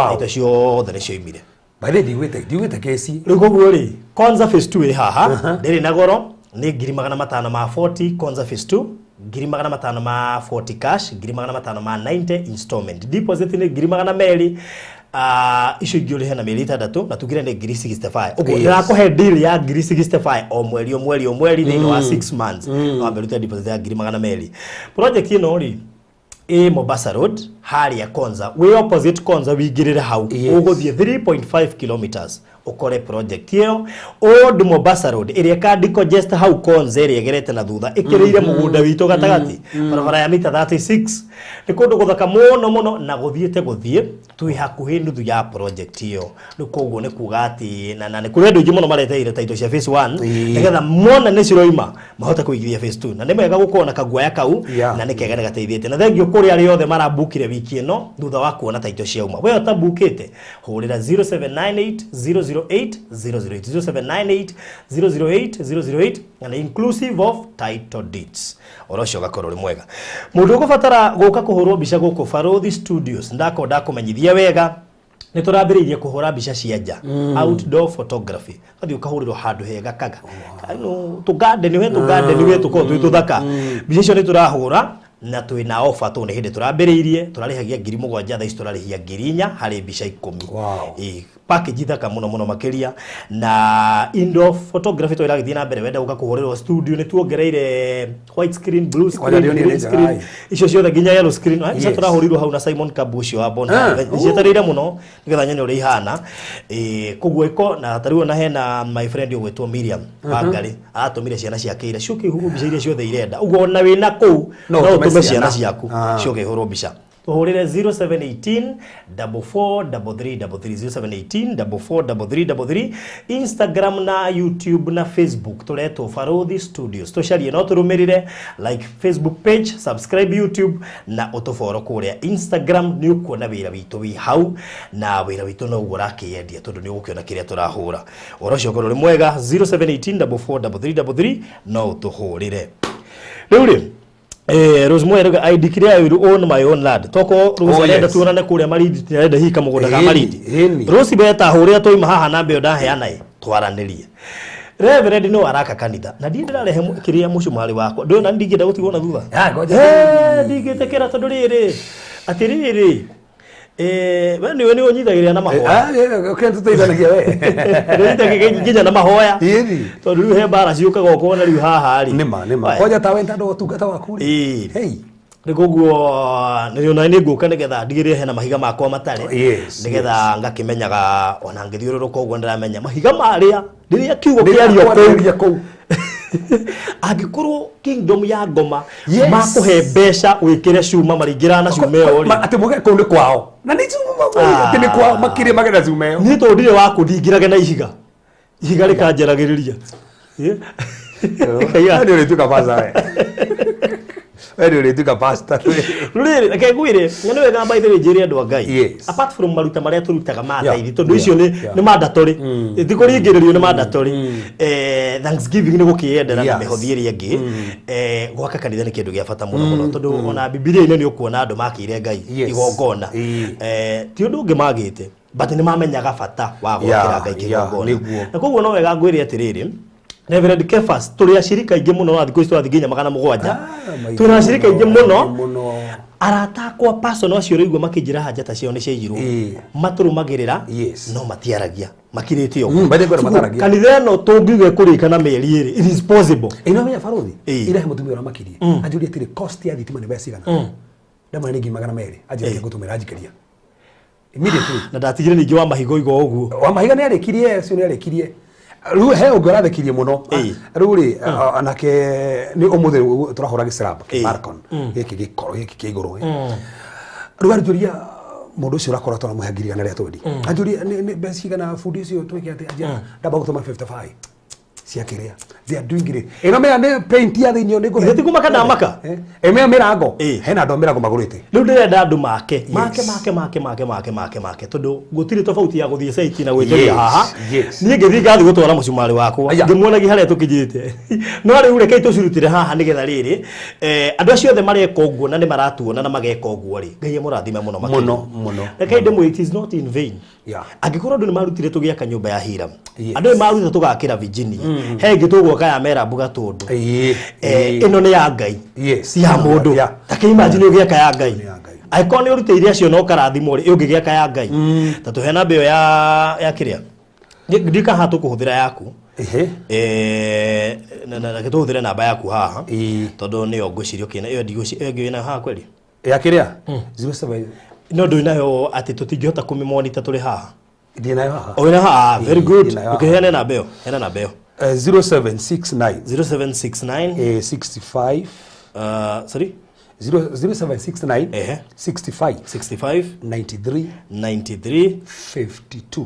title ciothe ni cioimire bale diwete kesi rugogo ri Konza phase 2 haha ndiri na goro ni 540 Konza phase 2 540 cash 590 installment deposit ni 200 icio ingĩ ũrĩhe na mĩeri 6 na tugire nĩ 65. Ũguo ndĩrakũhe deal ya 65 o mweri thĩinĩ wa 6 months. No amerute deposit ya 200,000. Project ĩno rĩ Mombasa Road haria Konza, we opposite Konza wingirire hau uguthie 3.5 kilometers ukore project iyo Old Mombasa Road area ka decongest hau Konza area gerete na thutha ikirire mugunda witu gatagati barabara ya mita 36 ni kundu guthaka muno na guthie twi hakuhi nuthu ya project iyo nikuguo ni kuga ati na ni kuri andu ingi muno mareteire title cia phase 1 nigetha mona ni ciroima mahota kuigithia phase 2 na ni mega gukona kaguaya kau na ni kega gateithite na thengio kuri ari othe marabukire wiki ino thutha wa kuona title cia uma we utabukite hurira 0798 008 008 and inclusive of title deeds orocio gakoro ri mwega mundu ukubatara guka kuhurwo bica guku Farodhi Studios ndakonda kumenyithia wega ni turambiriirie kuhura bica cia nja outdoor photography kathi ukahurirwo handu hega kaga tu garden we tuko tuthaka bica icio ni turahura na twina offer tu ni hindi turambiriirie turarihagia 7,000 thaici turarihia 4,000 hari bica 10 package thaka muno makiria na indoor photography to iragithie na mbere wenda ukakuhurĩrwo studio ni tuongereire white screen blue screen green screen icio ciothe nginya yellow screen icio turahurirwo hau na Simon Kabushi wa Bonda cietarire muno nigetha nyanya uri ihana kuguiko na tariwo na hena my friend ugwetwo Miriam Bangari atumire ciana ciake ira ciuke ihuru bica iria ciothe irenda ugo na wina kuu no utume ciana ciaku ciuke ihuru bica tuhurire 0718 443333 0718 Instagram na YouTube na Facebook tureto Farodhi Studios tucarie no turumirire like Facebook page subscribe YouTube na utuforo kuria Instagram ni ukuona wira witu wi hau na wira witu no urakiendia tondu ni ugukiona kiria turahura orocio korwo ri mwega 0718 4433 no utuhurire riu Rosemary I declare I will own my own land. Toko Rosemary tuonane kuria maridi tirenda hika mugunda ga maridi. Rosi beta huria toima haha na mbeo ndaheana twaranirie. Reverend no araka kanitha. Na ndi ndirarehe kiria mucumari wakwa. Ndona ndigenda gutigwo na thutha. Ngoja. Ndigetekera tondu riri. Atiriri. We ni unyithagiria na mahoya. Okay tuteithanagia we. Rĩu nginya na mahoya. Tondu riu he mbara ciukaga ukona riu haha ri. Nima. Koja ta wenda ndo tungata waku ri. Hey. Niguo niriona ni nguka nigetha ndigire hena mahiga makwa matare. Nigetha ngakimenyaga ona ngithiururuka uguo ndiramenya mahiga maria. Ndiria kiugo kiario kou. Agikorwo kingdom ya ngoma makuhe mbeca wikire cuma maringira na cuma yo ri ati muge kuu ni kwao na ni cuma ati ni kwao makire magena cuma yo ni to ndire wa kundingiraga na ihiga rikanjeragiriria kaya ni rituka pasa we Wewe rituka pasta ruri reke gwire ngene wega by the way jiri andu Ngai apart from maruta maria turutaga mathaidi tondu icio ni mandatory thikuringiririo ni mandatory Thanksgiving ni gukiendera na mihothi iri ingi gwaka kanitha ni kindu gia bata muno tondu ona Biblia-ini ni ukuona andu makire Ngai igongona ti undu ungi magite but ni mamenyaga bata wa gwakira Ngai igongona na koguo no wega ngwire atiriri Reverend Kefas turi ashirika ingi muno na thikũ ici twathiginya 700 turi ashirika ingi muno arata kwa personal acio rĩigua makĩnjĩra hanja ta cio nĩ ciaiyirwo maturumagĩrĩra no matiaragia makirĩte ũguo kanitha ĩno tũngiuga kũrĩka na mĩeri ĩrĩ it is possible ino menya Farodhi irahe mutumia ora makirie anjũria atĩrĩ cost ya thitima nĩ becigana ndama nĩ 200 anjĩria gũtũmĩra anjikaria immediately na ndatigire ningĩ wa mahigo igo ũguo wa mahiga nĩ arĩkirie cio nĩ arĩkirie Ru he ugorathekirie muno ruri anake ni umuthe turahura gislab Marcon giki gikoro giki kiguru ru arjuria mundu cio rakora tona muhagirira na retodi anjuria ni becigana food icio twike ati aja ndaba gutuma 55 ciakiria they are doing it ino me ane paint ya thinyo ni ngeti kumaka na maka me mirango hena ndo mirango magurite riu ndirenda andu make tondu gutiri tofauti ya guthie site na gweteria haha ni ngithi ngathi gutwara mucumari wakwa ngimuonagia haria tukijite no riu rekei tucurutire haha nigetha riri andu acio othe mareka uguo na ni maratuona na mageka uguo ri Ngai amurathime muno muno rekei ndimwe it is not in vain angikorwo andu ni marutire tugiaka nyumba ya Hiram andu ni marutire tugakira Virginia he ngitugwo kaya mera buga tundu ino ni ya Ngai si ya mundu take imagine ugiaka ya Ngai Aikoni urutĩire acio no karathimo ri ũngĩgĩa kaya Ngai. Ta tuhe namba ĩyo ya kĩrĩa. Ndika hatu kuhuthira yaku. Na gĩtũhũthĩre namba yaku haha. Tondũ nĩyo ngwĩciria kĩna ĩyo ndigwĩciria haha kweli. Ya kĩrĩa? 07 No ndũĩ nayo atĩ tũtingĩhota kũmĩmonita tũrĩ haha. Ndĩ nayo haha. Wĩna haha, very good. Ũkĩheana namba ĩyo, heana namba ĩyo. 0769 65 sorry 0769 65 93 52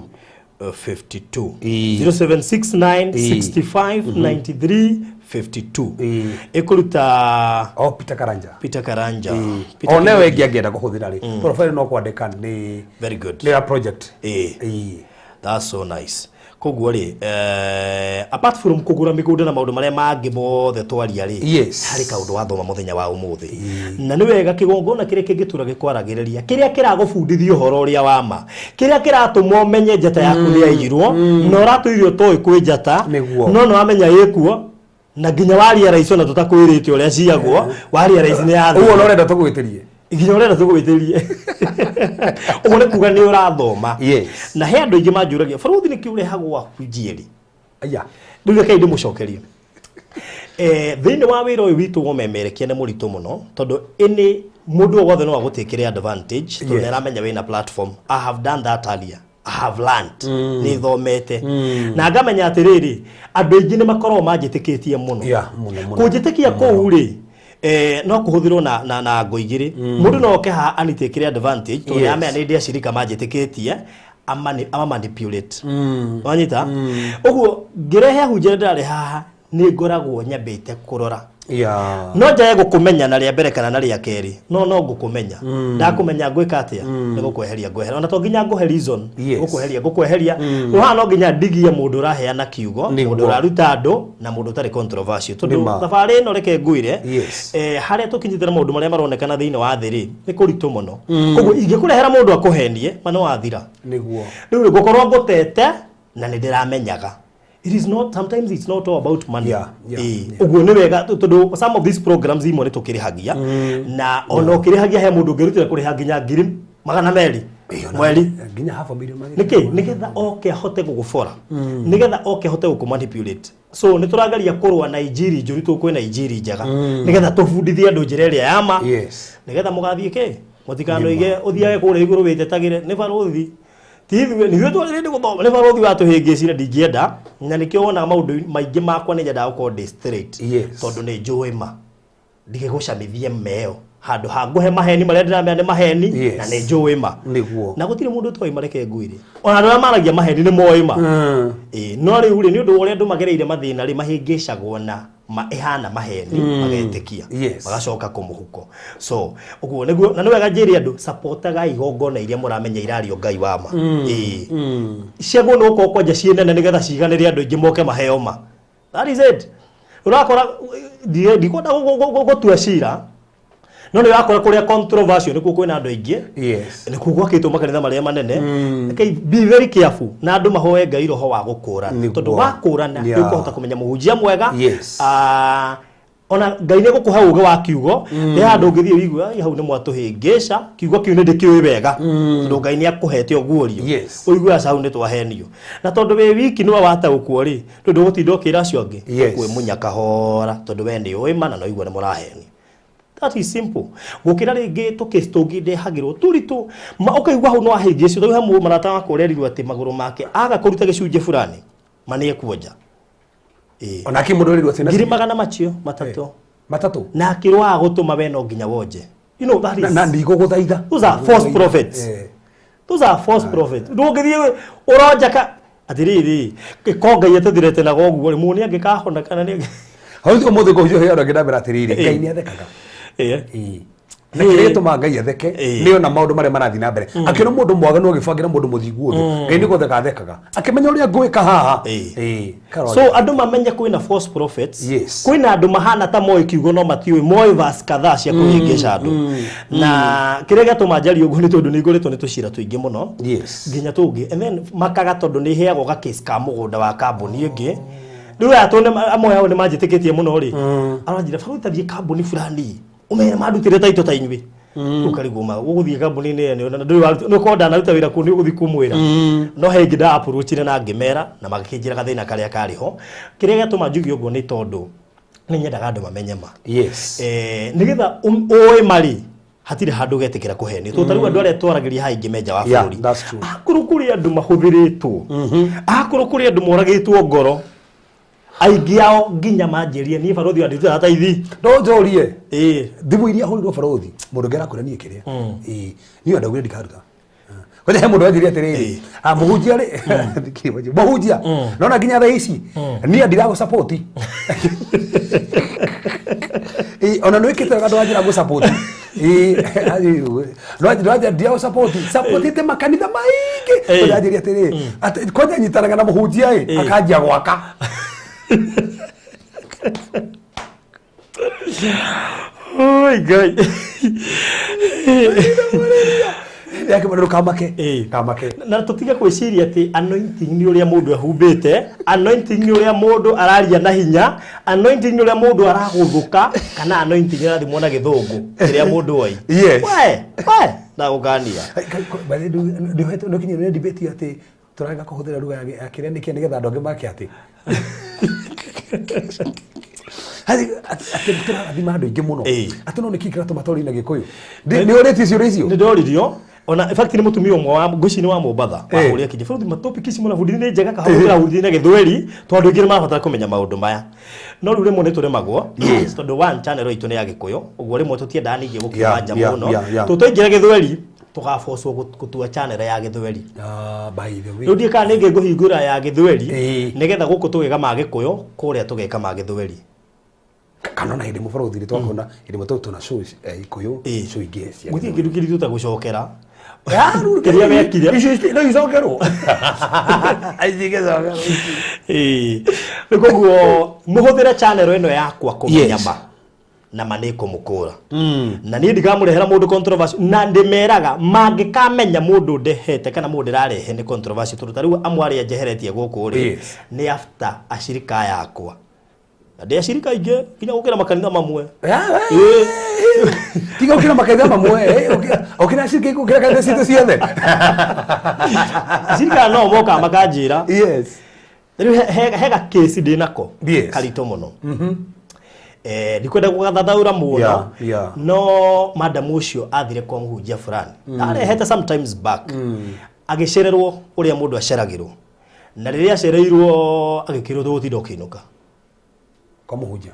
52 0769 65 93 52 ikuruta Peter Karanja Peter wengi angĩenda kũhũthĩra rĩ profile no kwandĩka nĩ very good nĩ project that's so nice koguo ri apart from kugura migunda na maundu maria mangi mothe twaria ri hari kaundu wathoma muthenya wa umuthi na ni wega kigongona kire kingitura gikwaragiriria kiria kiragubundithia uhoro uria wama kiria kiratuma umenye njata yaku ni yairwo no ratuirio toy kwi njata no amenya yekuo na ginya waria raicio na tutakwirite uria ciagwo waria raici ni yathi uguo no renda tugwitirie iginya urenda tugwitirie ubone kuga ni urathoma na he andu ingi manjuragia baruthi ni kiure hagwa kujieri aya nduge kaide mucokerio thini wa wira uyu witu womemerekia ni muritu muno tondu ini mundu wothe no agutikire advantage tondu neramenya wina platform. I have done that earlier. I have learned ni thomete na ngamenya atiriri andu ingi ni makorwo manjitikitie muno kunjitikia kou ri no kuhuthirwo na ngoigiri mundu no oke ha anitekire advantage to ya mena ndia shirika majitikitie ama manipulate wanyita uguo ngirehe hujere ndari haha ni ngoragwo nyambite kurora no njaye gukumenya na ria mbere kana na ria keri no ngukumenya ndakumenya ngwika atia ni gukweheria ngweheria ona to nginya nguhe reason gukweheria uha no nginya ndigie mundu raheana kiugo mundu raruta andu na mundu tari controversial tondu thabari no reke nguire haria tukinyitira maundu maria maronekana thiini wa thiri ni kuritu muno koguo ingikurehera mundu akuhenie mano wathira niguo riu gukorwo ngutete na ni ndiramenyaga. It is not, sometimes it's not all about money. Uguo ni wega tondu some of these programs imwe ni tukirihagia na ono ukirihagia he mundu ngirutira kuriha nginya ngiri magana meri mweri nginya half a million nigetha oke hote gugufora nigetha oke hote gukumanipulate. So ni turagaria kurwa na injiri njuri tukwe na injiri njaga nigetha tubundithie andu njira iria yama nigetha mugathie ke mutikano ige uthiage kuria iguru witetagire ni baruthi ni tu rende guthoma ni baruthi watu hingicira ndingienda na nikio wona maundu maingi makwa ni njenda gukorwo ndi straight tondu ni njui ma ndigigucamithie meo handu hanguhe maheni maria ndiramenya ni maheni na ni njui ma niguo na gutire mundu toi mareke nguire ona andu maragia maheni ni moi ma no riu ri ni undu uria andu magereire mathina ri mahingicagwo na ihana maheni magetikia magacoka kumuhuko. So uguo niguo na ni wega njiri andu supportaga igongona iria muramenya irario Ngai wama ciago no ko kwanja cienene nigetha ciganire andu ingi moke maheo ma. That is it. Urakora ndikwenda gutua cira no ni wakora kuria controversial nikuo kwina andu ingi nikuo gwakitwo makanitha maria manene be very careful na andu mahoe Ngai roho wa gukurana tondu wakurana ni ukuhota kumenya muhunjia mwega ona Ngai ni gukuha uge wa kiugo ni andu ngithie wigua hau ni mwatuhingica kiugo kiu ni ndikiwi wega tondu Ngai ni akuhete oguorio uigua hau ni twahenio na tondu we wiki ni wataukwo ri tondu gutinda ukira acio angi kwe munya kahora tondu we ndi uima na no igua ni muraheni. That is simple. Gukira ringi tukistogi ndehagirwo turitu ukaigua hau no ahingicio tau hamu marata wa kurerirwo ati maguru make aga kuruta gicunje fulani mani ekuja ona kimudorirwo tina ngiri magana macio matatu na kirwa gutuma we no nginya wonje you know that is na ndigo guthaitha those are false prophets ndungithie uronjaka atiriri kikonga yetuthirete na goguo rimuni angikahona kana ni hau ndio muthe ko hiyo ndo ngidabira atiriri Ngai ni athekaga na kireto Ngai atheke ni ona maundu maria marathi na mbere akiona mundu mwaga no gibangira mundu muthingu undu Ngai ni gutheka athekaga akimenya uria ngwika haha so andu mamenye kwina false prophets kwina andu mahana ta moi kiugo no matiwe moi verse kadhaa cia kuhingisha andu na kirega to majari ugu ni tondu ni ngoretwo ni tucira tuingi muno nginya tungi and then makaga tondu ni heagwo ga case ka mugunda wa kambuni ingi riu atonde amwe hao ni manjitikitie muno ri aranjira baruta thie kambuni fulani umenya mandutire taito ta inyuĩ ukariguma uguthie kambuni-inĩ ĩyo na ndũrĩ konda naruta wĩra kũ nĩ ũgũthi kumwĩra no hengĩ nda approachire na ngĩmera na magĩkĩnjĩra gathĩna karĩa karĩ ho kĩrĩa gĩatũma njuge ũguo nĩ tondũ nĩ nyendaga andũ mamenye ma nĩgetha ũĩ marĩ hatirĩ handũ getĩkĩra kũhenio tondũ rĩu andũ arĩa twaragĩria haingĩ menja wa bũrũri akũrũ kũrĩ andũ mahũthĩrĩtwo akũrũ kũrĩ andũ moragĩtwo ngoro aingĩ ao nginya manjĩrie niĩ barothi andĩtwo ataithi no njorie thimũ iria hũrirwo barothi mũndũ ngera kũrania kĩrĩa niĩ andũ ngwĩra ndikaruta kwa he mũndũ anjĩria atĩrĩrĩ mũhunjia rĩ mũhunjia nona nginya thaa ici niĩ ndiragũ support ona nĩ wĩkĩte andũ anjĩra gũ support no ndiragũ support makanitha maingĩ anjĩria atĩrĩrĩ kwanja nyitanaga na mũhunjia akanjia gwaka oi ngai yake mũndũ kamake na tũtige gwĩciria atĩ anointing nĩ ũrĩa mũndũ ahumbĩte anointing nĩ ũrĩa mũndũ araria na hinya anointing nĩ ũrĩa mũndũ aragũthũka kana anointing ĩrathimwo na gĩthũngũ kĩrĩa mũndũ oi we na ũkania nĩ kinyĩrĩire debate atĩ tũraga kũhũthĩra lugha ya kĩrĩa nĩkĩo nĩgetha andũ angĩ make atĩ atĩ tũrathima andũ aingĩ mũno atĩ no nĩkĩ kĩratũma tũrĩ na Gĩkũyũ nĩ ũrĩtie ciũria icio nĩ ndoririo ona in fact nĩ mũtumia ũmwe wa ngũci-inĩ wa Mombatha wahũrĩa kĩnje bũrũri matopic ici mũna bũrũri nĩ njega kahũthĩra bũrũri na Gĩthweri tondũ aingĩ nĩ marabatara kũmenya maũndũ maya no rĩu rĩmwe nĩ tũremagwo tondũ one channel itũ nĩ ya Gĩkũyũ ũguo rĩmwe tũtiendaga ningĩ gũkiuma nja mũno tũtaingĩra Gĩthweri tũgabocwo gũtua channel ya Gĩthweri by the way rĩu ndiĩ kana nĩngĩ ngũhingũra ya Gĩthweri nĩgetha gũkũ tũgĩka ma Gĩkũyũ kũrĩa tũgeka ma Gĩthweri kana na hĩndĩ mũbarothi nĩ twakona hĩndĩ mũtũ tuna show Gĩkũyũ show ingĩ cia gũthiĩ kĩndũ kĩritũ ta gũcokera kĩrĩa wekire no icokerwo nĩ koguo mũhũthĩre channel ĩno yakwa kũmenya ma na manĩko mũkũra na niĩ ndikamũrehera mũndũ controversy na ndĩmeraga mangĩkamenya mũndũ ndehete kana mũndũ ndĩrarehe nĩ controversy tondũ ta rĩu amwe arĩa njeheretie gũkũ rĩ nĩ after acirika yakwa na ndĩ acirika ingĩ nginya gũkĩra makanitha mamwe tiga gũkĩra makanitha mamwe ũkĩra acirika gũkĩra kanitha citũ ciothe acirika no moka makanjĩra rĩu hega case ndĩnako karitũ mũno ndikwenda gũgathathaũra mũno no madam ũcio athire kwa mũhunjia fulani arehete sometimes back agĩcererwo ũrĩa mũndũ aceragĩrwo na rĩrĩa acereirwo agĩkĩrwo gũtinda ũkĩinũka kwa mũhunjia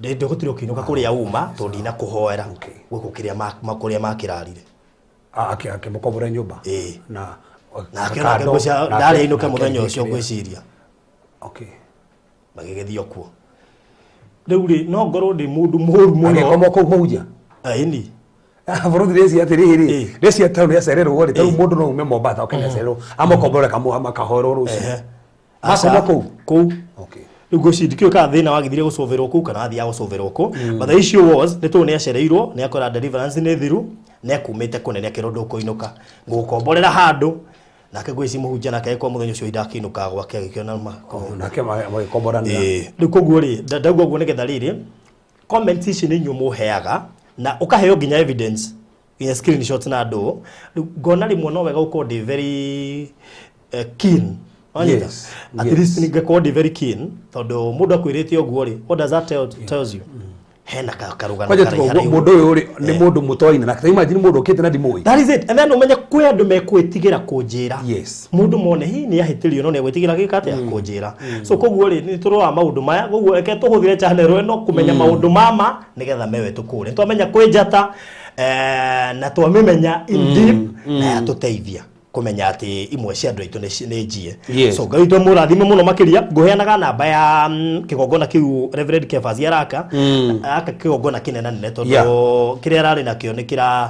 ndĩ gũtinda ũkĩinũka kũrĩa uma tondũ ndina kũhoera gũkũ kĩrĩa makĩrarire akĩmũkombora nyũmba na akĩona ndarĩ ainũke mũthenya ũcio ngwĩciria magĩgĩthiĩ kuo rĩu rĩ no ngorwo ndĩ mũndũ mũũru mũno agĩkoma kũu mũhunjia ĩni bũrũri rĩci atĩrĩrĩ rĩci taũni yacererwo rĩ tarĩu mũndũ no ume Mombatha ũkenya acererwo amakombore makahorwo rũciũ makoma kũu rĩu ngwĩciria ndikĩũĩ kana thĩna wagithire gũcoverwo kũu kana athiaga gũcoverwo kũu but the issue was nĩ tondũ nĩ acereirwo nĩ akora deliverance nĩ thiru nĩ akumĩte kũnene kĩrondo kũinũka gũkomborera handũ nake gwĩci mũhunjia nake kwa mũthenya ũcio idakĩinũka gwake agĩkĩona nake magĩkomborana rĩu koguo rĩ ndauga ũguo nĩgetha rĩrĩ comments ici nĩ inyuĩ mũheaga na ũkaheo nginya evidence nginya screenshot na andũ rĩu ngona rĩmwe no wega gũkorwo ndĩ very keen at least ningĩkorwo ndĩ very keen tondũ mũndũ akwĩrĩte ũguo rĩ what does that tells you hena karugano mũndũ ũyũ rĩ nĩ mũndũ mũtoine na imagine mũndũ ũkĩte na ndimũĩ that is it and then ũmenye kwĩ andũ mekwĩtigĩra kũnjĩra mũndũ mone hi nĩ ahĩtĩrio no nĩ egwĩtigĩra gĩka atĩa kũnjĩra so koguo rĩ nĩ tũroa maũndũ maya koguo reke tũhũthĩre channel ĩno kũmenya maũndũ mama nĩgetha mewe tũkũre twamenya kwĩ njata na twamĩmenya in deep na yatũteithia kũmenya atĩ imwe cia andũ aitũ nĩ njie so ngai witũ mũrathime mũno makĩria ngũheanaga namba ya kĩgongona kĩu Reverend Kefas Yaraka aka kĩgongona kĩnene nene tondũ kĩrĩa ararĩ nakĩo nĩ kĩra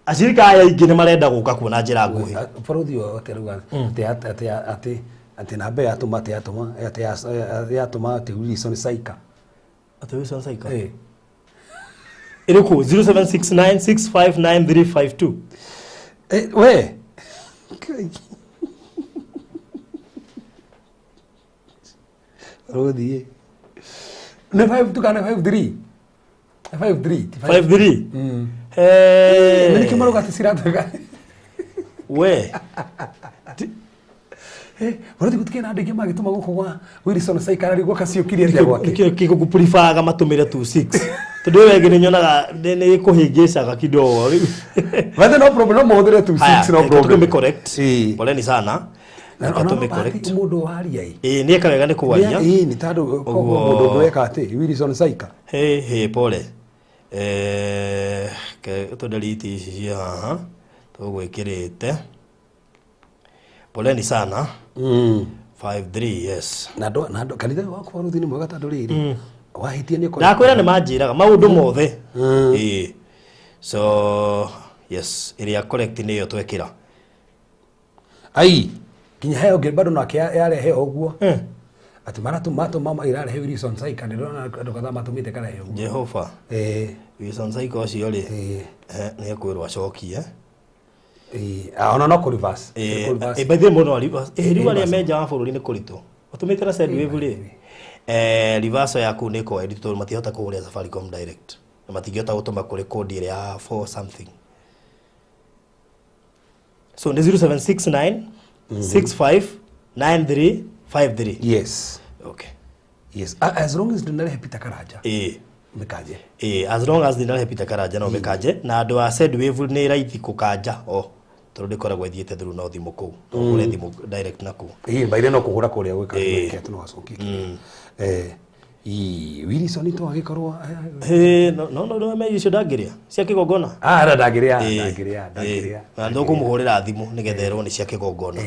acirika aya ingĩ nĩ marenda gũka kuona njĩra nguhĩ bũrũri ũyũ atĩruga atĩ namba yatũma atĩ Wilson Saika atĩ Wilson Saika ĩrĩkũ 0769659352 we Rodi. Ne 5 tukana 53. 5-3. 5-3. Nani kimaro gati sirataga. We. Wala gutike na andike magituma gukugwa Wilson Saikara rigwo kaciukirie ndia gwake. Kiko kuprefer matumire 2-6. Tondu wege ni nyonaga ni kuhingicaga kidogo. Whether no problem no muhudire 2-6 no problem. Tume correct. Poleni sana. Na tume correct. Mundu waria ni eka wega ni kuwaria. Ni tando mundu ndweka ati Wilson Saika. Pole. To delete ici haha. Tugwikirite. Poleni sana. 5-3, yes. Nado kanitha wako waruthi ni mwega tando riri. Wahitie ni kwa. Ndakwira ni manjiraga maundu mothe. So yes, area correct ni yo twekira. Ai, kinya hayo bado na kia yale he oguo. Ati maratu mato mama irare he Wilson Saika ndona andu kadha matumite kana he oguo. Jehova. Wilson Saika ucio ri. Ni kwirwa coki ona no reverse. By the way, no reverse. Riu aria meja wa bururi ni kuritu. Utumite na send wave ri. Reverse yaku ni ko editor matihota kuguria Safaricom direct. Na matingihota gutuma kuri code ire ya for something. So ni 0769 65 93 53. Yes. Okay. Yes. As long as dinare Peter Karaja. Mekaje. As long as dinare Peter Karaja no mekaje na andu a send wave ni raithi kukanja. Tondu ndikoragwo ithiete through no thimu ku. Ugure thimu direct naku. Baire no kugura kuria gwika market no acoki. Wilson to agikorwo no me icio ndagiria cia kigongona ndagiria ndo kumuhurira thimu nigetherwo ni cia kigongona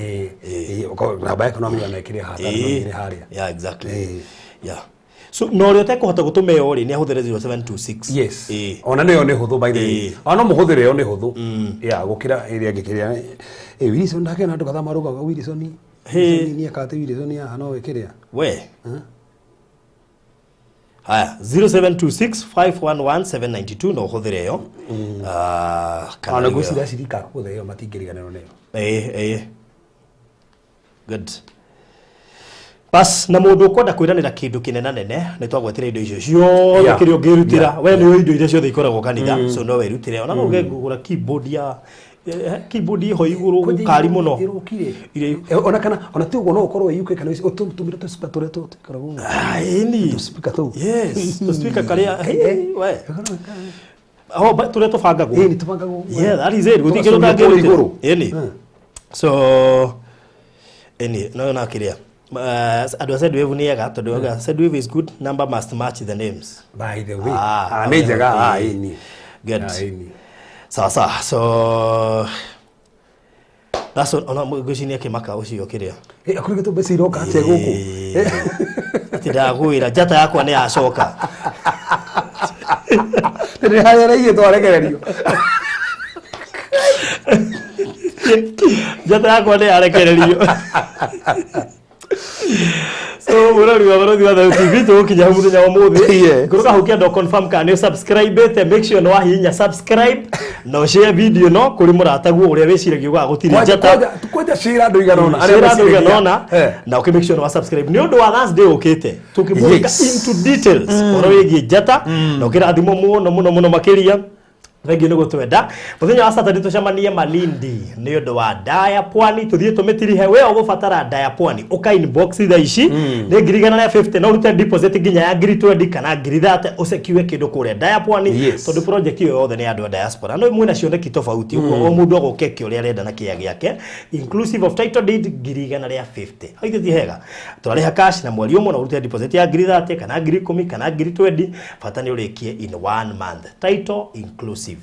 namba yake no menya nekiria hatari haria yeah exactly yeah so no ri utekuhota gutuma yo ri ni ahuthire 0726 yes ona niyo ni huthu by the way ona muhuthire yo ni huthu yeah gukira iria ngikiria Wilson ndake na ndukatha maruga Wilson ni akate Wilson ya hano wekiria we haya 0726511792 no huthire yo kana gusira shirika kuthe yo matingiriganero neyo good bas na mundu ukwenda kwiranira kindu kinena nene ni twagwetire indo icio cio kirio ngirutira we ni indo icio ciothe ikoragwo kanitha so no werutire ona no ngegura keyboard ya keyboard ho iguru kari muno ona kana ona tu no ukorwo yuke kana utumira tu speaker tureto ikoragwo ni speaker tu yes tu speaker karia we ba tureto fangagwo ni tubangagwo yeah that is it gutikiro ndangirutira ni so no na kiria I said wave ni yaga tondu said wave is good number must match the names by the way ni jaga ni good sasa so that's ona mugushinia kimaka ucio kiria akuri gitu besi roka ate guku tidagwira jata yakwa ni acoka ni hayara iyo twarekererio jata yakwa ni arekererio so urari wa barodi wa TV to kinya muthenya wa muthi kuruka hukia ndo confirm ka ni subscribe te make sure no wahinya subscribe no share video no kuri murataguo uria wiciragia gwa gutiri jata tukwenda shira ndo iganona aria ndo iganona na okay make sure no subscribe ni undu wa Thursday ukite tukibulika into details oroyegie jata no kirathimo muno makiria Thangi ni gutwenda muthenya wa Saturday tucemanie Malindi ni undu wa Daya Pwani tuthie tumitirihe we ugubatara Daya Pwani uka inbox tha ici ni ngirigana na 50 no rute deposit ginya ya ngiri 20 kana ngiri 30 usekiwe kindu kuria Daya Pwani tondu project iyo yothe ni andu a diaspora no mwina cioneki tofauti uguo mundu agukeke uria arenda na kia giake inclusive of title deed ngirigana ria 50 haithithi hega turariha cash na mweri umwe no rute deposit ya ngiri 30 kana ngiri 10 kana ngiri 20 bata ni urikie in 1 month title inclusive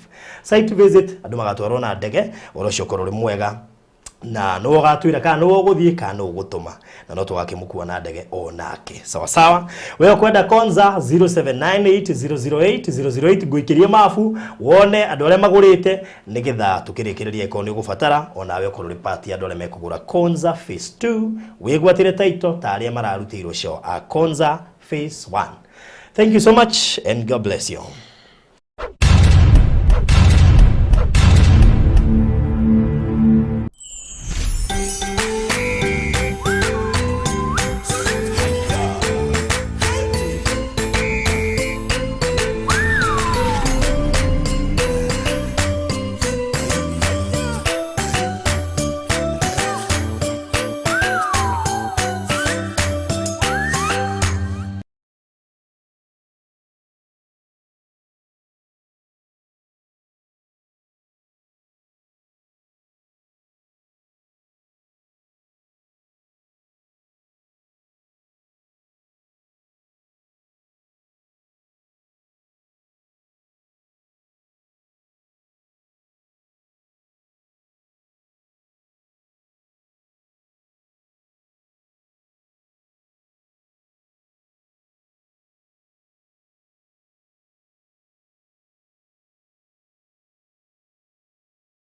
site visit andu magatwarwo na ndege oroshokoro ri mwega na no gatwira kana no guthie kana no gutuma na no twakimukua na ndege onake sawa sawa wewe kwenda konza 0798008008 guikiria mafu wone andu aria magurite nigetha tukirikireria ikoni gufatara onawe ukorwo party andu aria mekugura konza phase 2 wigwatire title ta aria mararutirwo show a konza phase 1 thank you so much and God bless you.